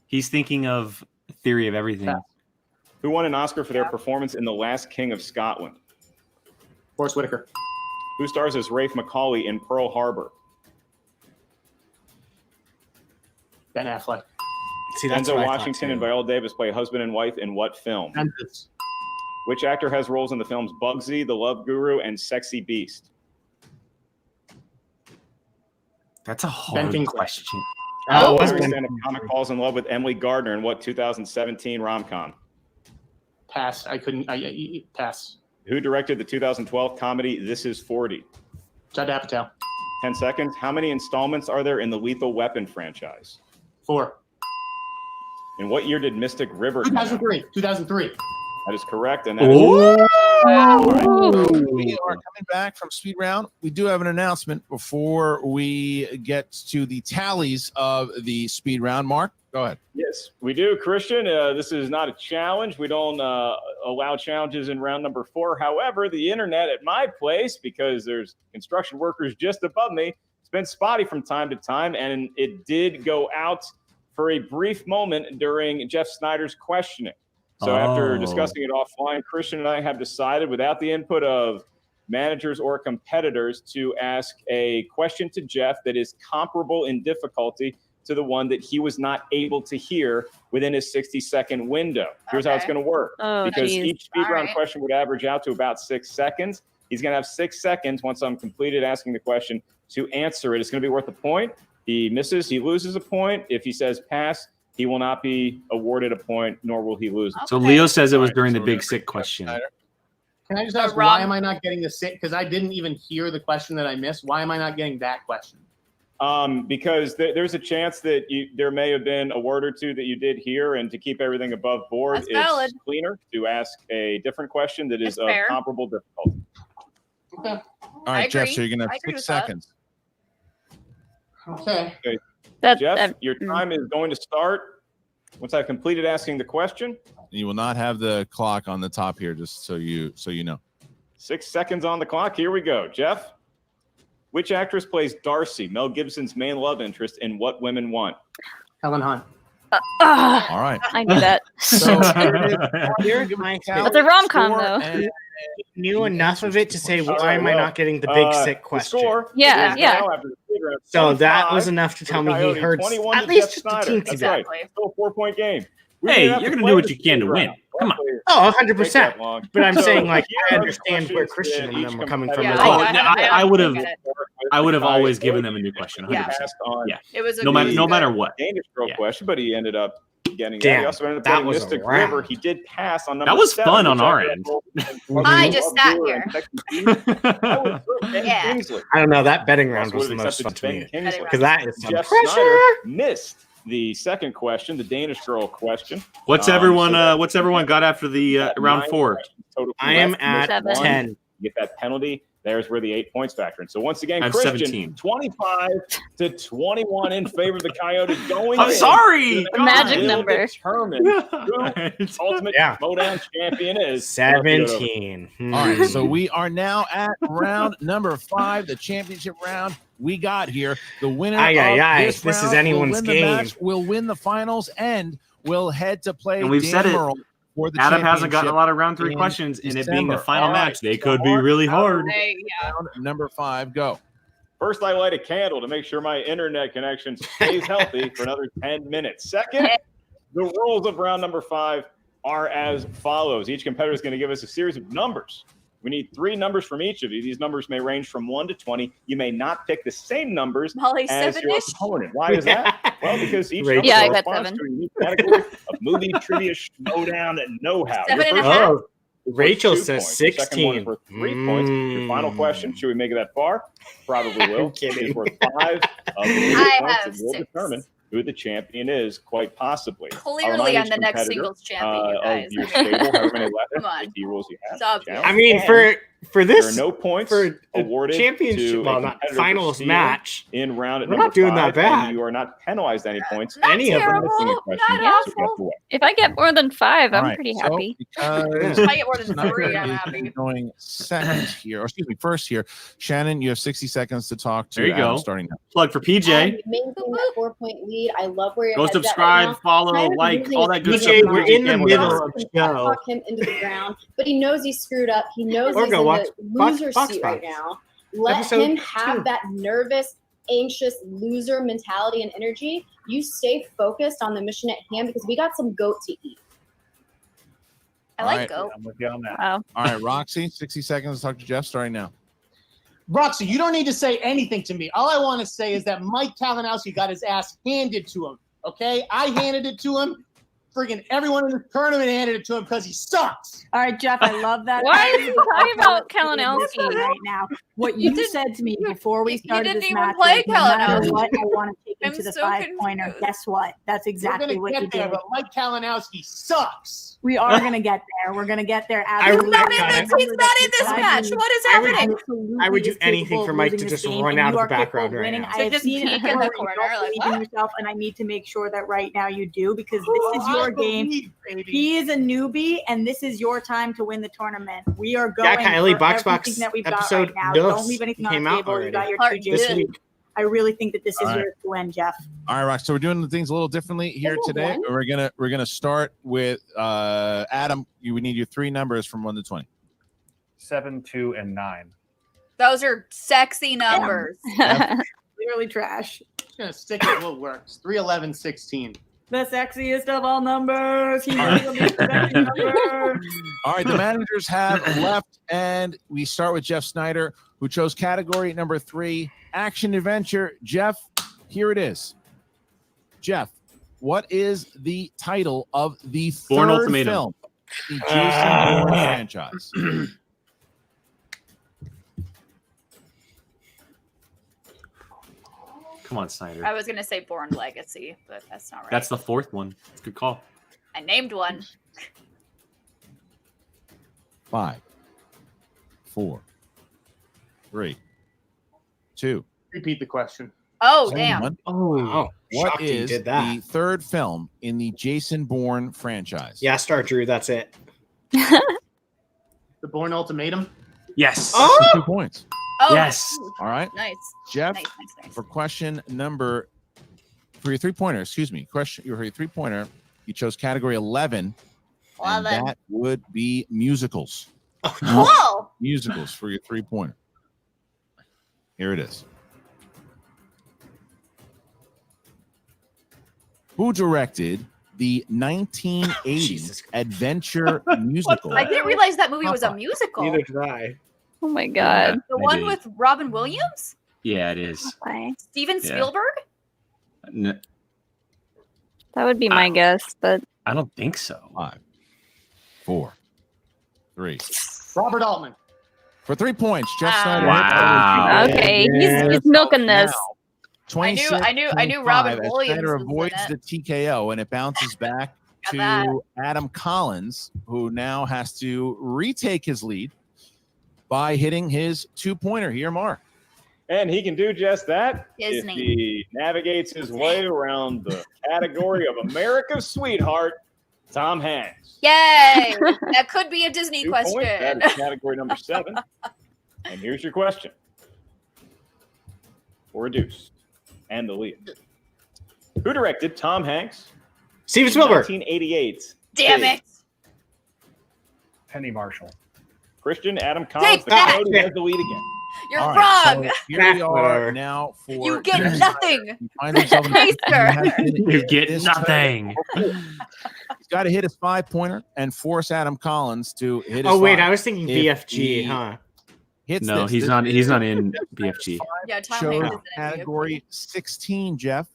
He's thinking of Theory of Everything. Who won an Oscar for their performance in The Last King of Scotland? Forrest Whitaker. Who stars as Rafe McCauley in Pearl Harbor? Ben Affleck. See, that's Denzel what I thought, Washington too. and Viola Davis play husband and wife in what film? Memphis. Which actor has roles in the films Bugsy, The Love Guru, and Sexy Beast? That's a Ben hard Kingsley. question. Oh, it was Aspiring Ben stand-up comic falls in love with Emily Gardner in what 2017 rom-com? Pass. I couldn't. I pass. Who directed the 2012 comedy This Is 40? Judd Apatow. 10 seconds. How many installments are there in the Lethal Weapon franchise? 4. In what year did Mystic River come out? 2003. 2003. That is correct. And that is We are coming back from speed round. We do have an announcement before we get to the tallies of the speed round. Mark, go ahead. Yes, we do, Christian. This is not a challenge. We don't allow challenges in round number 4. However, the internet at my place, because there's construction workers just above me, It's been spotty from time to time, and it did go out for a brief moment during Jeff Sneider's questioning. So after discussing it offline, Christian and I have decided, without the input of managers or competitors, to ask a question to Jeff that is comparable in difficulty to the one that he was not able to hear within his 60-second window. Here's how it's going to work. Because each speed round question would average out to about 6 seconds. He's going to have 6 seconds once I'm completed asking the question to answer it. It's going to be worth a point. He misses, he loses a point. If he says pass, he will not be awarded a point, nor will he lose. So Leo says it was during the big sick question. Can I just ask, why am I not getting the sick? Because I didn't even hear the question that I missed. Why am I not getting that question? Because there's a chance that there may have been a word or two that you did hear, and to keep everything above board, it's cleaner to ask a different question that is of comparable difficulty. Okay. All right, Jeff, so you're going to have 6 seconds. Okay. Jeff, your time is going to start once I've completed asking the question. You will not have the clock on the top here, just so you know. 6 seconds on the clock. Here we go. Jeff, which actress plays Darcy, Mel Gibson's main love interest in What Women Want? Helen Hunt. All right. I knew that. So here's my It's a rom-com, though. I knew enough of it to say, why am I not getting the big sick question? Yeah. So that was enough to tell me he heard at least just a teensy bit. Right. Still a 4-point game. Hey, you're going to do what you can to win. Come on. Oh, 100%. But I'm saying, like, I understand where Christian and them are coming from. I would have always given them a new question. 100%. Yeah. It was no matter what. Danish girl question, but he ended up getting Damn, it. He also ended up that getting was Mystic a wrap. River. He did pass on number That was 7, fun on which our I end. I just sat here. Yeah. I don't know. That betting round was the most fun to me. Because that is some Jeff pressure. Sneider missed the second question, the Danish girl question. What's everyone got after the round 4? I am at 10. You get that penalty. There's where the 8 points factor in. So once again, I have Christian, 17. 25-21 in favor of the Coyotes going I'm in. sorry. The magic Will number. Determine who ultimate showdown champion is. 17. All right, so we are now at round number 5, the championship round. We got here the winner of this is round anyone's will win game. The match, will win the finals, and will head to play. And we've Dan said it. Merle for the Adam hasn't gotten a lot of round 3 in questions, and it being the December. final All right, match, they could be really hard. Round number 5, go. First, I light a candle to make sure my internet connection stays healthy for another 10 minutes. Second, the rules of round number 5 are as follows. Each competitor is going to give us a series of numbers. We need 3 numbers from each of you. These numbers may range from 1 to 20. You may not pick the same numbers as your opponent. Why is that? Well, because each number I got corresponds 7. to a unique category of movie trivia, showdown, and know-how. 7.5. Oh, Rachel Worth 2 says points. Your second one is 16. worth 3 points. Your final question, should we make it that far? Probably will. kidding. Is worth 5 of the I points have and will 6. determine who the champion is, quite possibly. Clearly, I'm the next singles champion, you guys. Of your stable, however many Come on. 50 rules you have. Stop. Challenge. I mean, And for this, there are no points for a awarded championship, to well, a not competitor for finals stealing match. in round at We're number not doing 5, that bad. and you are not penalized any points. Not Any of them. terrible. Missing a question, Not so get away. If I get more than 5, All I'm right, pretty so happy. because If I get more than Snyder 3, I'm is happy. going second here, or excuse me, first here. Shannon, you have 60 seconds to talk to There you Adam go. starting now. Plug for PJ. Maintaining that 4-point lead. I love where your Go head's at right subscribe, now. follow, Kind of like, losing all his that good PJ, stuff. we're in the middle of the show. Talk him into the ground, but he knows he's screwed up. He knows Or he's go in watch the loser Fox seat right Fox. now. Let Episode him have 2. that nervous, anxious loser mentality and energy. You stay focused on the mission at hand because we got some goat to eat. I All like right. goat. I'm with you on that. Wow. All right, Roxy, 60 seconds to talk to Jeff starting now. Roxy, you don't need to say anything to me. All I want to say is that Mike Kalinowski got his ass handed to him. Okay? I handed it to him. Friggin' everyone in the tournament handed it to him because he sucks. All right, Jeff, I love that. Why are you talking about Kalinowski? right now? What You you didn't- said to me before we you started didn't this even match play was, no matter Kalinowski. what, I want to take you I'm to the so 5-pointer. confused. Guess what? That's We're exactly gonna what get you there, did. but Mike Kalinowski sucks. We are going to get there. We're going to get there. I Absolutely. would- He's not in this match. What is happening? I would do anything for Mike to just run out of the background right now. I have just seen it peek in before the where you corner, don't like, believe in what? yourself, and I need to make sure that right now you do because this is your game. Baby. He is a newbie, and this is your time to win the tournament. We are going Yeah, Kylie, for Box everything that we've got episode right now. dos Don't leave anything on came the out table. already. You got your Part 2 this games. week. I really think that this is All right. yours to win, Jeff. All right, Rock. So we're doing the things a little differently here today. We're gonna start with Adam. We need your 3 numbers from 1 to 20. 7, 2, and 9. Those are sexy numbers. Clearly trash. Just gonna stick with what works. 3, 11, 16. The sexiest of all numbers. He is the sexy number. All right, the managers have left, and we start with Jeff Sneider, who chose category number 3, action adventure. Jeff, here it is. Jeff, what is the title of the Bourne third Ultimatum. film in the Jason Bourne franchise? Come on, Snyder. I was gonna say Born Legacy, but that's not right. That's the 4th one. Good call. I named one. 5, 4, 3, 2. Repeat the question. Oh, damn. 1. Oh, What shocked you is did that. the third film in the Jason Bourne franchise? Yeah, start Drew. That's it. The Bourne Ultimatum. Yes. That's 2 points. Oh, Yes. All right. Nice. Jeff, Nice. for question number, for your 3-pointer, excuse me, for your 3-pointer, you chose category 11. And 11. that would be musicals. Whoa. Musicals for your 3-pointer. Here it is. Who directed the 1980s adventure musical? I didn't realize that movie was a musical. Neither did I. Oh my god. The one with Robin Williams? Yeah, it is. Okay. Steven Yeah. Spielberg? That would be my guess, but I don't think so. 5, 4, 3. Robert Altman. For 3 points, Jeff Snyder. Wow. okay, he's milking this. I knew Robin Williams Snyder was in avoids it. the TKO, and it bounces back Got to that. Adam Collins, who now has to retake his lead by hitting his 2-pointer here, Mark. And he can do just that Disney. if he navigates his way around the category of America's Sweetheart, Tom Hanks. Yay! That could be a Disney 2 points. question. That is category number 7. And here's your question. For a deuce and the lead. Who directed Tom Hanks? Steven in Spielberg. 1988. Damn it. Penny Marshall. Christian, Adam Collins, the that. Coyote has the lead again. You're All right, wrong. so here we are Whatever. now for You get Jeff nothing. Snyder. He finds himself in Taster. You get nothing. He's got to hit his 5-pointer and force Adam Collins to hit his Oh wait, 5. I was thinking If BFG, he huh? hits No, this, he's this not. is He's not in BFG. Yeah, Tom show Hanks is in it. category 16, Jeff.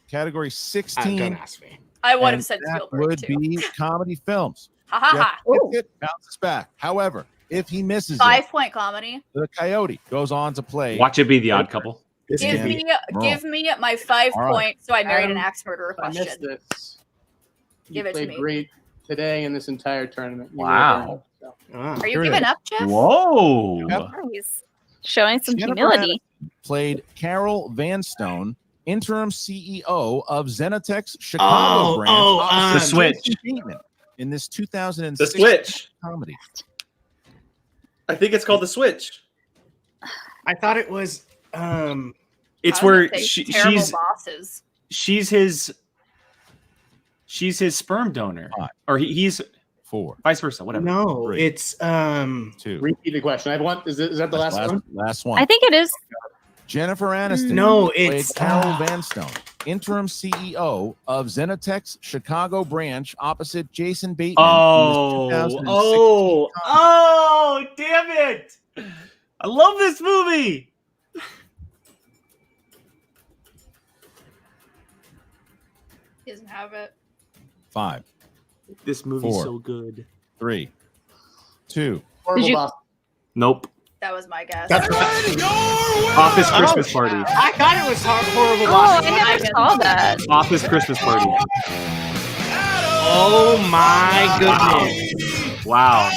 Category 16. Don't ask me. I would have and said that Spielberg would too. be comedy films. Ha ha Jeff ha. hits it, bounces back. However, if he misses it, 5-point comedy. the Coyote goes on to play. Watch it be the Odd Couple. This Give could be. me my 5 All right. points. So I married Adam, an axe murderer I missed question. this. Give You it to played me. great today in this entire tournament. You Wow. were- Ah. Are you Here it giving is. up, Jeff? Whoa. He's showing some Jennifer humility. Played Carol Vanstone, interim CEO of Zenitech's Chicago brand. The Switch. In this 2006 The Switch. comedy. I think it's called The Switch. I thought it was. It's I was where gonna say terrible bosses. she's his sperm donor, 5, or he's 4, vice versa. Whatever. No, 3, it's 2. Repeat the question. I have one. Is that the last one? Last one. I think it is. Jennifer Aniston. No, played it's Carol Vanstone, interim CEO of Zenitech's Chicago branch, opposite Jason Bateman. in this 2016 Oh, damn it! I love this movie. He doesn't have it. 5, This movie's 4. so good. 3, 2. Horrible you- boss. Nope. That was my guess. That's Office Christmas Party. I thought it was horrible. Oh, Boss. I never saw that. Office Christmas Party. Oh my goodness! Wow.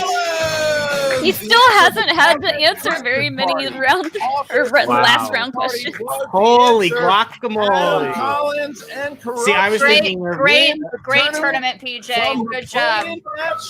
He still hasn't had to answer very many last round questions. Holy Adam guacamole! Collins and Corruption. See, I was thinking. Great tournament, PJ. Good job.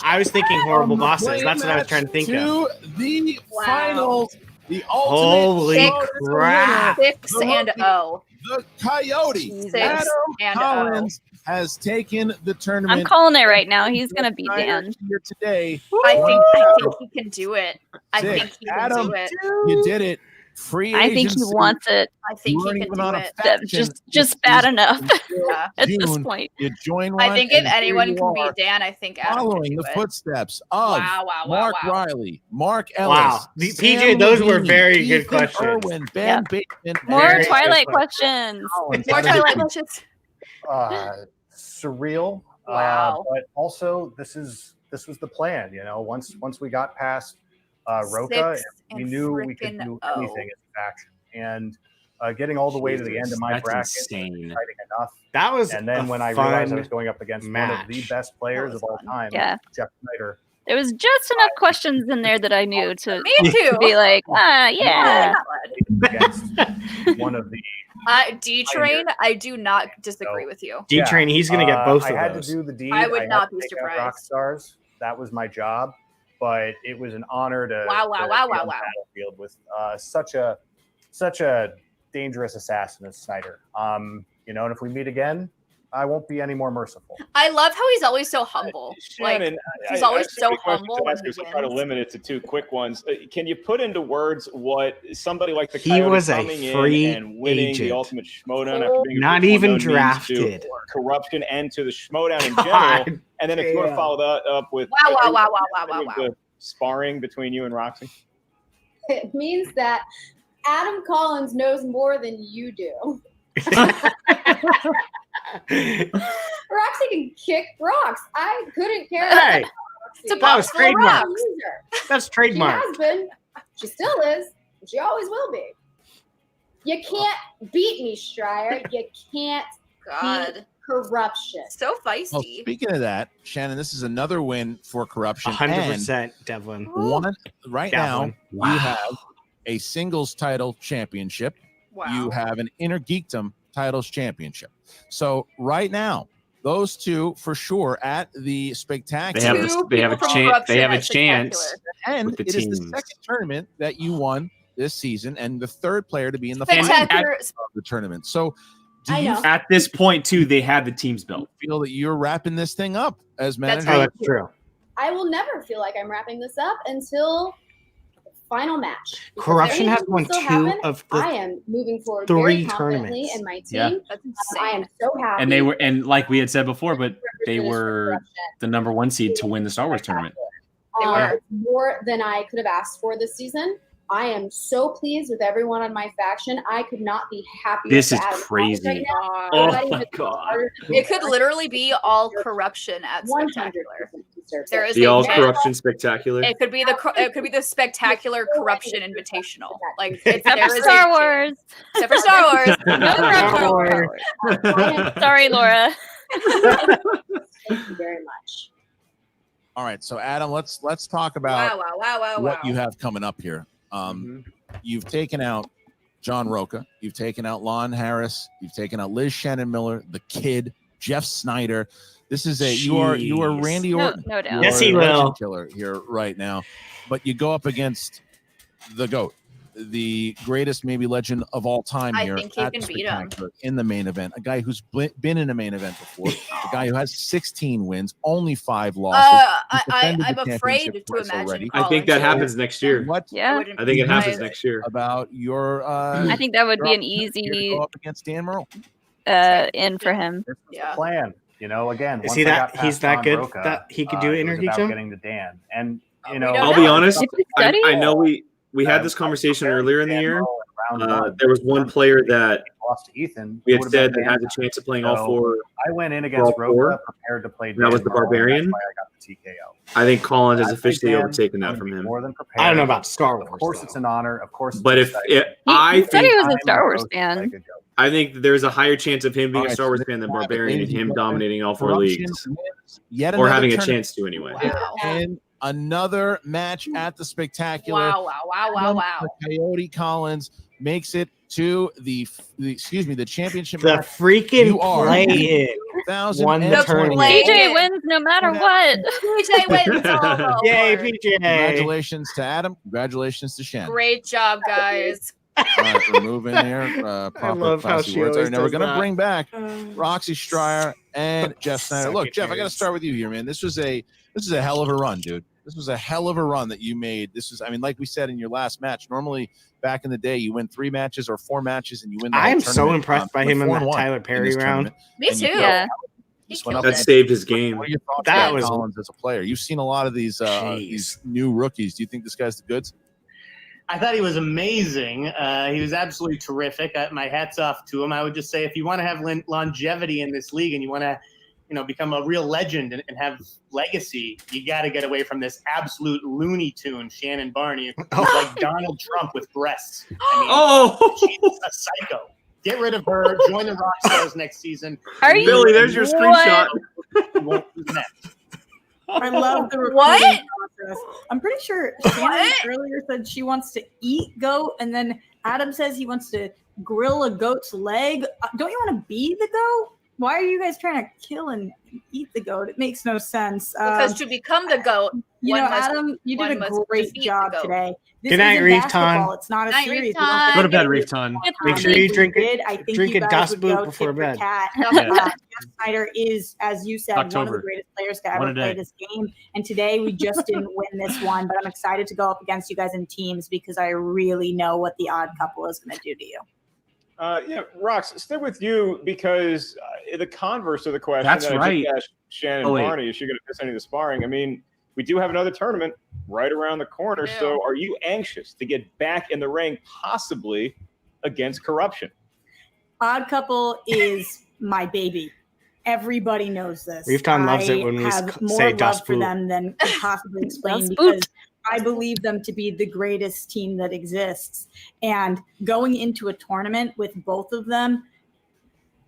I was thinking horrible bosses. That's what I was trying to think of. To the Wow. finals. the ultimate Holy Schmoedown crap. winner, 6-0. the Coyote, 6 Adam and Collins, has taken the tournament. I'm calling it right now. He's gonna beat Dan. Here today. I think he can do it. I think he can Adam, do it. you did it. Free I think he agency. wants it. I think You he weren't can even do on a it. faction Just bad enough Yeah. at this June. point. You join one. I think if and here anyone you can are, beat Dan, I think Adam can following do the it. footsteps of Mark Riley, Mark Ellis. Wow. Sam PJ, those were Levine, very good Ethan questions. Irwin, Ben Yep. Bateman, More Very Twilight good questions. More Twilight questions. Surreal. Wow. But also, this was the plan. Once we got past Roca, 6 we and knew we could frickin' do oh. anything as a faction. And getting all the way to the end of my That's bracket was insane. exciting enough. That was And then a when I realized I fun was going up against one of the match. best players of all time, Yeah. Jeff Sneider. There was just enough questions in there that I knew to Me too. be like, yeah. Against one of the D-Train, I do not disagree with you. D-Train, he's going to get both I of had those. to do the deed. I would had not to be take out surprised. Rockstars. That was my job, but it was an honor to Wow, to wow, be on the wow. battlefield with such a dangerous assassin as Sneider. And if we meet again, I won't be any more merciful. I love how he's always so humble. Shannon, He's I always have so many questions humble to when ask he you, so try to wins. limit it to two quick ones. Can you put into words what somebody like the He Coyote was a coming free in and winning agent. the ultimate Schmoedown after being a Not big even one-known means to drafted. corruption and to the Schmoedown in God general? And then if you want to damn. follow that up with Wow. the sparring between you and Roxy. It means that Adam Collins knows more than you do. Roxy can kick rocks. I couldn't care less Hey, about Roxy. that was trademark. Loser. That's She trademark. has been. She still is. And she always will be. You can't beat me, Stryer. You can't God. beat corruption. So Well, feisty. speaking of that, Shannon, this is another win for corruption. 100% Devlin. And one right Devlin. now, you have a singles title championship. Wow. You have an Inner Geekdom titles championship. So right now, those two for sure at the spectacular. They have a chance. They have a chance. And with the it is the teams. second tournament that you won this season, and the third player to be in the Spectacular. final of the tournament. So, do I you know. At this point, too, they had the teams built. feel that you're wrapping this thing up as That's manager? Oh, right. that's true. I will never feel like I'm wrapping this up until the final match. Because Corruption has anything won can still two happen. of the I am moving forward 3 very confidently tournaments. in my team. Yeah. That's I am insane. so happy. And they were, and like we had said before, but they Representatives for were Corruption. the number 1 seed to win the Star Wars tournament. They were. It's more than I could have asked for this season. I am so pleased with everyone on my faction. I could not be happier. This for is Adam Collins crazy. Right now. God. Oh Nobody my has God. harder than It could me. literally be all corruption at 100% spectacular. deserves There it. is The a all chance- corruption spectacular. It could be the spectacular corruption invitational. Like it's, Except there for is Star a Wars. except for Star Wars. No corruption. Wars. Sorry, Laura. Thank you very much. All right, so Adam, let's talk about Wow. what you have coming up here. You've taken out John Roca, you've taken out Lon Harris, you've taken out Liz Shannon Miller, the Kid, Jeff Sneider. This is you are Jeez. Randy No, Orton. no doubt. You Yes, are he a legend will. killer here right now, but you go up against the GOAT, the greatest maybe legend of all time I here think you at can the beat him. Spectacular in the main event. A guy who's been in a main event before, a guy who has 16 wins, only 5 losses. He's defended I'm the afraid championship to twice imagine. already. I think that happens next year. What Yeah. I think it happens Guys. next year. about your I think that would be an here to easy go up against Dan Merle? in for him. This was Yeah. the plan. Again, Is once he I that- got past he's that John good Roca, that he could do it was Inner about Geekdom? getting to Dan. And, We don't I'll be know. honest. If you study I it. know we had this conversation earlier in the year. There was one player that lost to Ethan. we it had would've said been that had Dan. the chance of playing all So, 4. I went in against all 4. Roca prepared to play. That was Dan the Merle, and Barbarian. That's why I got the TKO. I think Collins has I officially played Dan, overtaken that I'm from him. More than prepared. I don't know about Star Wars. Of course, it's an honor. Of course, it's But if exciting. it, He I said he think was a Star Wars fan. Like a joke. I think there's a higher chance of him being All a right, Star so Wars this fan than is Barbarian and ladies and him gentlemen, dominating all 4 Corruption leagues. wins yet Or another having a tournament. chance to anyway. Wow. And another match at the Spectacular. Wow. The Coyote Collins makes it to the championship The match. freaking You are play it. 2020. PJ wins no matter what. PJ wins all the Yay, awards. PJ! Congratulations to Adam. Congratulations to Shannon. Great job, guys. All right, we're moving here. Proper love how classy she words. All always right, now we're does going to that. bring back Roxy Stryer and Jeff Sneider. Look, Jeff, I got to Secretaries. start with you here, man. This is a hell of a run, dude. This was a hell of a run that you made. This is, I mean, like we said in your last match, normally back in the day, you win 3 matches or 4 matches and you win the whole I'm so tournament. impressed by You him in went that 4-1 Tyler in Perry this round. tournament, Me and you too. killed Yeah. it. You just went up That there. saved his game. What are your thoughts That about was- Collins as a player? You've seen a lot of these new rookies. Do you think this guy's the goods? I thought he was amazing. He was absolutely terrific. My hat's off to him. I would just say, if you want to have longevity in this league and you want to, become a real legend and have legacy, you got to get away from this absolute Looney Tune Shannon Barney, who's like Donald Trump with breasts. I mean, she's a psycho. Get rid of her. Join the Rockstars next season. Are you- Billy, there's your screenshot. You won't do that. I love the recruiting What? process. I'm pretty sure Shannon earlier said she wants to eat goat, and then Adam says he wants to grill a goat's leg. Don't you want to be the goat? Why are you guys trying to kill and eat the goat? It makes no sense. Because to become the GOAT, you know, one must- Adam, you one did a must great defeat the job goat. today. This Good night, isn't Reef basketball. Ton. It's not a Night, series. Reef You don't Ton. get Go to bed, to Reef Ton. Make sure you drink did. I think drink you a guys Das would Boot go before tit for bed. tat. Yeah. Jeff Sneider is, as you said, one of October. the greatest players to One ever a play day. this game. And today we just didn't win this one, but I'm excited to go up against you guys in teams because I really know what the odd couple is going to do to you. Rox, stay with you because the converse of the question That's that I right. just asked Shannon Oh, wait. Barney, is she going to miss any of the sparring? I mean, we do have another tournament right around the corner. Yeah. So are you anxious to get back in the ring, possibly against corruption? Odd couple is my baby. Everybody knows this. Reef Ton loves it when we have more say love Das for Boot. them than could possibly explain Das because Boot. I believe them to be the greatest team that exists. And going into a tournament with both of them,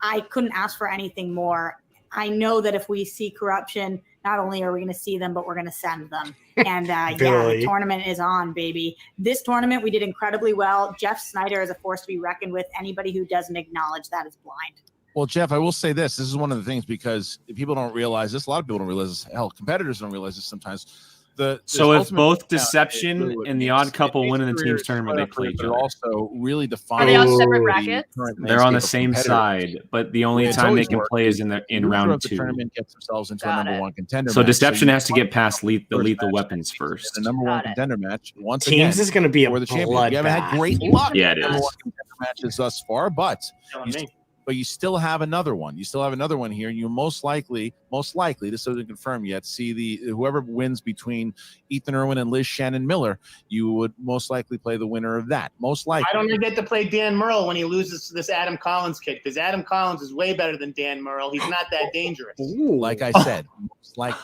I couldn't ask for anything more. I know that if we see corruption, not only are we going to see them, but we're going to send them. And yeah, Billy. the tournament is on, baby. This tournament, we did incredibly well. Jeff Sneider is a force to be reckoned with. Anybody who doesn't acknowledge that is blind. Well, Jeff, I will say this. This is one of the things because people don't realize this. A lot of people don't realize this. Hell, competitors don't realize this sometimes. So if ultimate both breakdown Deception is really and the what Odd makes- Couple it win in makes the team's careers tournament, they better, play each but other. also really define. Are they on separate the brackets? current They're on the landscape of same competitors. side, but the only It's time they always can worked. play is in Loser round of the 2. tournament gets themselves into a Got number it. one contender. So match. Deception you has to want get past the first lethal match weapons the first. number one Got it. contender match. Once Teams again, is going to be a for the champion. You haven't had bloodbath. great luck. Yeah, it in number is. one contender matches thus far, but Telling you me. but you still have another one. You still have another one here. You most likely, this isn't confirmed yet, see whoever wins between Ethan Irwin and Liz Shannon Miller, you would most likely play the winner of that. Most likely. I don't even get to play Dan Murrell when he loses to this Adam Collins kid because Adam Collins is way better than Dan Murrell. He's not that dangerous. Like I said, most likely.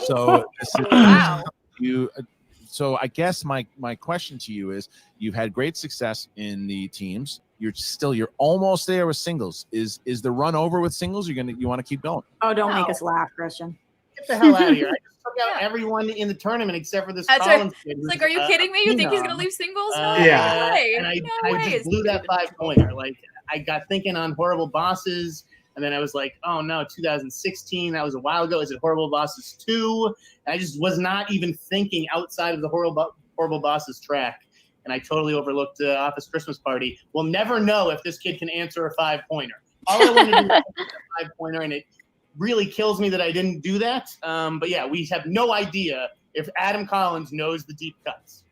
So this is Wow. you. So I guess my question to you is: you've had great success in the teams. You're almost there with singles. Is the run over with singles? You want to keep going? Oh, don't make No. us laugh, Christian. Get the hell out of here. I just took out everyone in the tournament except for this That's Collins kid. It's who's, like, are you kidding me? You think he's going to phenom. leave singles? No Yeah. way. And I No just ways. blew that 5-pointer. Like, I got thinking on Horrible Bosses, and then I was like, oh no, 2016, that was a while ago. Is it Horrible Bosses 2? And I just was not even thinking outside of the Horrible Bosses track. And I totally overlooked the Office Christmas Party. We'll never know if this kid can answer a 5-pointer. All I wanted to do was a 5-pointer, and it really kills me that I didn't do that. But yeah, we have no idea if Adam Collins knows the deep cuts.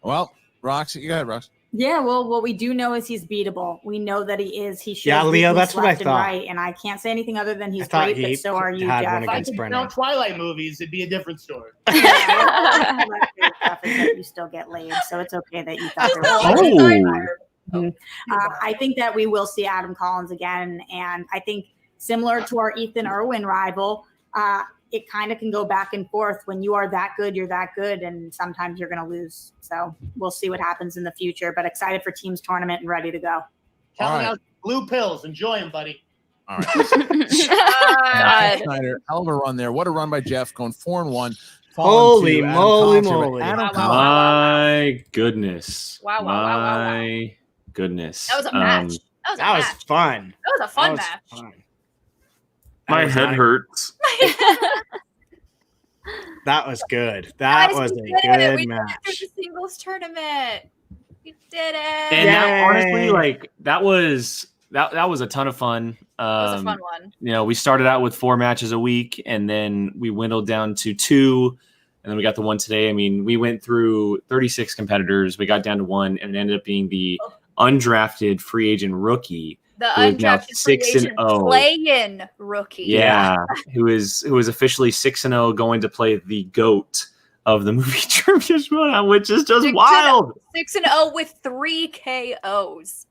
Well, Roxy, go ahead, Rox. Yeah, well, what we do know is he's beatable. We know that he is. He shows Yeah, Leo, weakness that's what I left and thought. right, and I can't say anything other than he's thought great. he But so are you, had Jeff. one If I against could Brennan. know Twilight movies, it'd be a different story. You still get laid, so it's okay that you thought there was. I think that we will see Adam Collins again, and I think similar to our Ethan Irwin rival, it kind of can go back and forth. When you are that good, you're that good, and sometimes you're going to lose. So we'll see what happens in the future. But excited for teams tournament and ready to go. Counting right. out blue pills. Enjoy them, buddy. All right. God. Snyder, hell of a run there. What a run by Jeff, going 4-1. Holy Adam moly, Collins here. moly. Adam Wow, Collins. My goodness. Wow, wow, wow, wow, wow. My goodness. That was a match. That was a That was match. fun. That was a fun That was match. fun. My head hurts. That was good. That Guys, was we a did it. good We did match. the singles tournament. We did it. And that, honestly, Yay. like that was a ton of fun. It was a fun one. You know, we started out with 4 matches a week, and then we dwindled down to 2, and then we got the one today. I mean, we went through 36 competitors. We got down to 1, and it ended up being the undrafted free agent rookie. The who is now undrafted free agent 6-0. play-in rookie. Yeah, who is officially 6-0, going to play the GOAT of the movie trivia showdown, which is just wild. 6-0 with 3 KOs.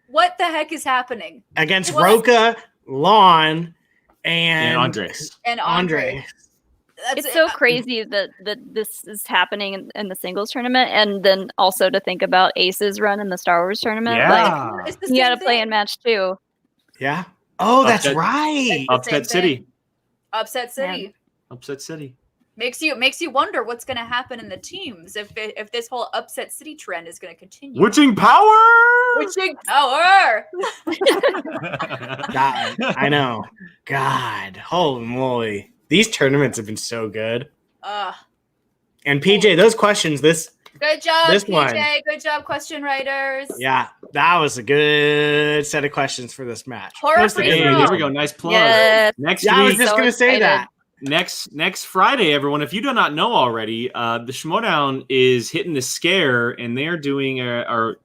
What the heck is happening? Against What? Roca, Lon, and Andres. And Andre. It's so crazy that this is happening in the singles tournament, and then also to think about Ace's run in the Star Wars tournament. Yeah. Like, It's the he had a same play-in thing. match too. Yeah. Oh, that's Upset- right. Upset City. Upset City. Upset City. Makes you wonder what's going to happen in the teams if this whole Upset City trend is going to continue. Witching power. Witching power. God, I know. God, holy moly. These tournaments have been so good. And PJ, those questions, Good job, This PJ. one. Good job, question writers. yeah, that was a good set of questions for this match. Horror Most of free it- Hey, there we go. Nice plug. Yes. Next Yeah, I was week. just So going to say excited. that. Next Friday, everyone. If you do not know already, the Schmodown is hitting the scare, and they're doing the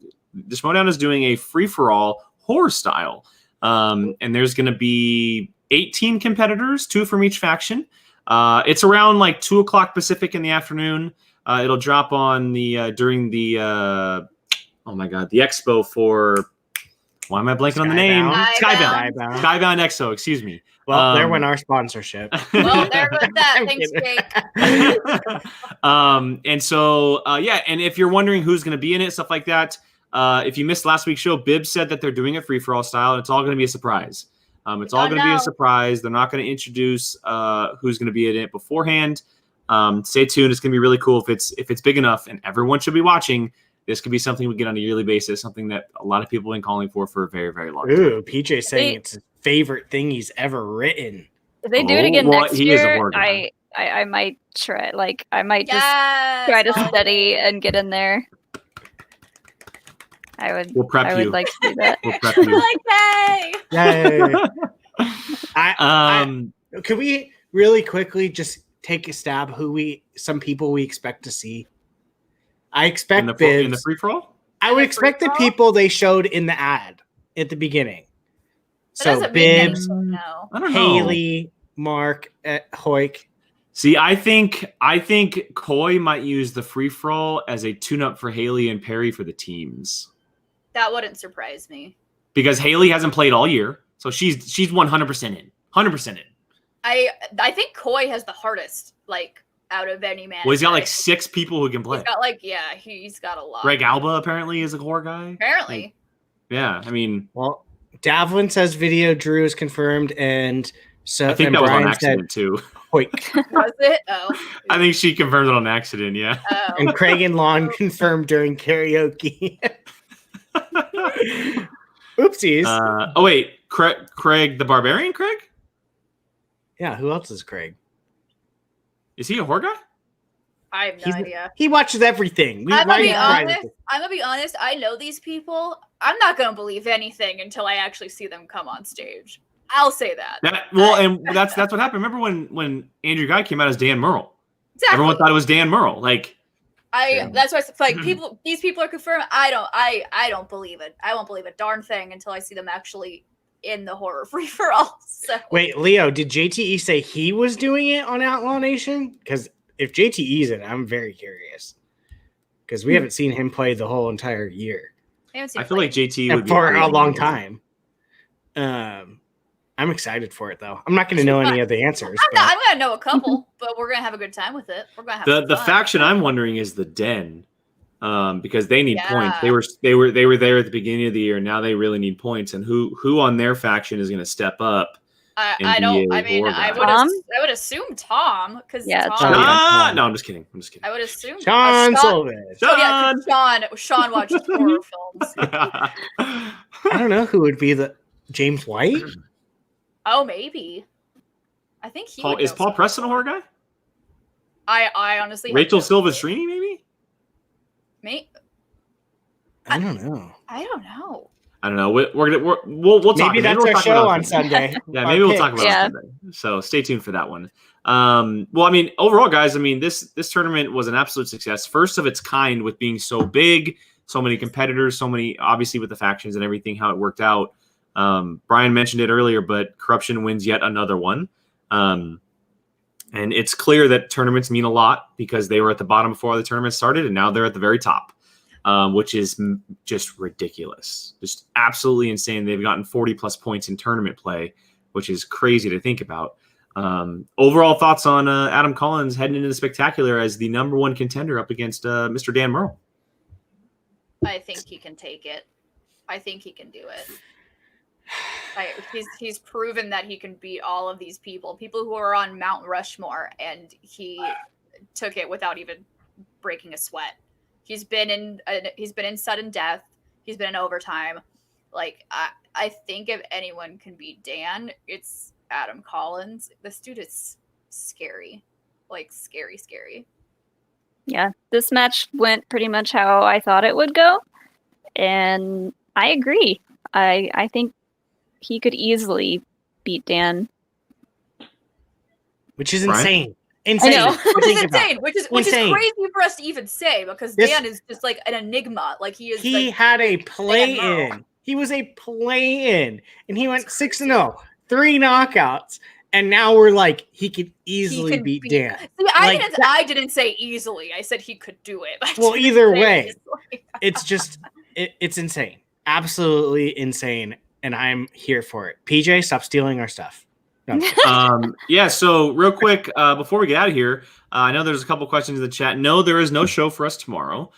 Schmodown is doing a free for all horror style, and there's going to be 18 competitors, 2 from each faction. It's around like 2:00 Pacific in the afternoon. It'll drop on the during the the expo for. Why am I blanking on the name? Skybound. Skybound Expo. Excuse me. Well, there went our sponsorship. Well, there goes that. Thanks, Jake. And so and if you're wondering who's going to be in it, stuff like that, if you missed last week's show, Bibb said that they're doing it free for all style, and it's all going to be a surprise. It's all going to be a surprise. They're not going to introduce who's going to be in it beforehand. Stay tuned. It's going to be really cool. If it's big enough, and everyone should be watching, this could be something we get on a yearly basis. Something that a lot of people have been calling for a very, very long time. Ooh, PJ saying it's his favorite thing he's ever written. If they do it again well, next he is a year, horror guy. I might try. Like I might just Yes. try to study and get in there. I would. We'll prep I would you. like to do that. We'll prep you. Like, Yay. Could we really quickly just take a stab some people we expect to see? I expect in the Bibbs. free for all. I would expect the people they showed in the ad at the beginning. That So doesn't mean Bibbs, anything, no. I don't know. Haley, Mark, Hoik. See, I think Coy might use the free for all as a tune-up for Haley and Perry for the teams, That wouldn't surprise me. because Haley hasn't played all year, so she's 100% in, 100% in. I think Coy has the hardest, like, out of any man. Well, he's got like 6 people who can play. He's got like he's got a lot. Greg Alba apparently is a core guy. Apparently. Yeah, I mean, Well, Davlin says video Drew is confirmed, and so I think and that was on Brian accident too. Hoik. Was it? Oh. I think she confirmed it on accident. Yeah. And Craig and Lon confirmed during karaoke. Oopsies. Oh wait, Craig the Barbarian. Craig? Yeah, who else is Craig? Is he a horror guy? I have no idea. He watches everything. I'm why gonna are be you surprised? honest. I'm gonna be honest. I know these people. I'm not gonna believe anything until I actually see them come on stage. I'll say that. And that's what happened. Remember when Andrew Guy came out as Dan Merle? Exactly. Everyone thought it was Dan Merle. Like, That's why it's like people. These people are confirmed. I don't believe it. I won't believe a darn thing until I see them actually in the horror free for all. So Wait, Leo, did JTE say he was doing it on Outlaw Nation? Because if JTE's in it, I'm very curious. Because we haven't seen him play the whole entire year. I feel like JT would be for great a in long it. time. I'm excited for it though. I'm not going to know any of the answers. I'm gonna know a couple, but we're gonna have a good time with it. We're gonna have The fun. faction I'm wondering is the Den, because they need points. Yeah. They were there at the beginning of the year. Now they really need points. And who on their faction is going to step up? and I be don't. a I mean, war I guy? would assume Tom because Yeah, Tom. No, I'm just kidding. I would assume Sean Sullivan. Oh, yeah, 'cause Sean watches horror films. I don't know who would be the James White. Oh, maybe. I think he Paul, would is go Paul solo. Preston a horror guy? I honestly Rachel Silvestrini, maybe? I don't know. I don't know. I don't know. We'll talk. Maybe that's we'll our talk show about it on Sunday. Yeah, Our maybe we'll talk picks. about it on Sunday. So stay tuned for that one. Well, I mean, overall, guys, I mean, this tournament was an absolute success. First of its kind with being so big, so many competitors, so many, obviously with the factions and everything, how it worked out. Brian mentioned it earlier, but Corruption wins yet another one. And it's clear that tournaments mean a lot because they were at the bottom before the tournament started, and now they're at the very top, which is just ridiculous. Just absolutely insane. They've gotten 40-plus points in tournament play, which is crazy to think about. Overall thoughts on Adam Collins heading into the Spectacular as the #1 contender up against Mr. Dan Merle? I think he can take it. I think he can do it. He's proven that he can beat all of these people who are on Mount Rushmore, and he took it without even breaking a sweat. He's been in sudden death. He's been in overtime. Like I think if anyone can beat Dan, it's Adam Collins. This dude is scary, like scary. Yeah, this match went pretty much how I thought it would go, and I agree. I think he could easily beat Dan. Which is Brian? insane. I Insane. know. Which is insane. Which is Insane. crazy for us to even say because Dan is just like an enigma. Like he had a play-in. He was a play-in, and he went 6-0, 3 knockouts, and now we're like he could easily beat Dan. See, I didn't say easily. I said he could do it. I Well, didn't either say way, easily. it's just it's insane, absolutely insane, and I'm here for it. PJ, stop stealing our stuff. No. Yeah, so real quick, before we get out of here, I know there's a couple questions in the chat. No, there is no show for us tomorrow.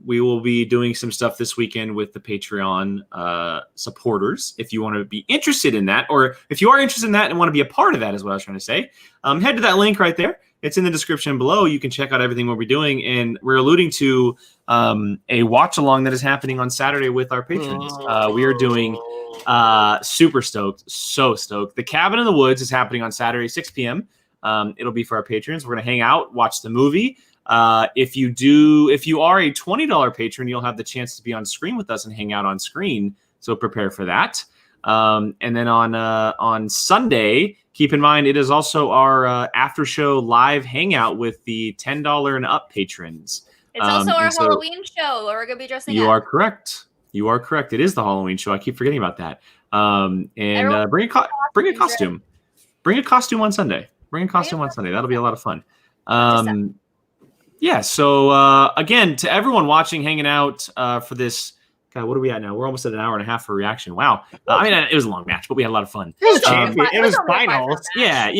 We will be doing some stuff this weekend with the Patreon supporters. If you want to be interested in that, or if you are interested in that and want to be a part of that, is what I was trying to say, head to that link right there. It's in the description below. You can check out everything we'll be doing. And we're alluding to a watch along that is happening on Saturday with our patrons. We are doing super stoked, so stoked. The Cabin in the Woods is happening on Saturday, 6 p.m. It'll be for our patrons. We're going to hang out, watch the movie. If you are a $20 patron, you'll have the chance to be on screen with us and hang out on screen. So prepare for that. And then on Sunday, keep in mind, it is also our after show live hangout with the $10 and up patrons. It's also our Halloween show where we're gonna be dressing You up. are correct. You are correct. It is the Halloween show. I keep forgetting about that. Bring a costume. Bring a costume on Sunday. That'll be a lot of fun. Yeah. So again, to everyone watching, hanging out for this. God, what are we at now? We're almost at an hour and a half for reaction. Wow. I mean, it was a long match, but we had a lot of fun. It was champion. It was finals. Yeah.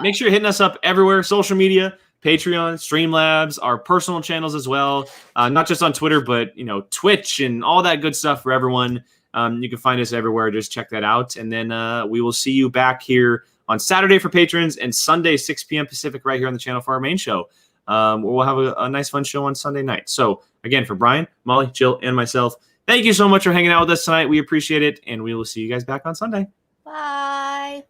Make sure you're hitting us up everywhere: social media, Patreon, Streamlabs, our personal channels as well. Not just on Twitter, but Twitch and all that good stuff for everyone. You can find us everywhere. Just check that out, and then we will see you back here on Saturday for patrons and Sunday 6 p.m. Pacific right here on the channel for our main show. We'll have a nice, fun show on Sunday night. So, again, for Brian, Molly, Jill, and myself, thank you so much for hanging out with us tonight. We appreciate it, and we will see you guys back on Sunday. Bye.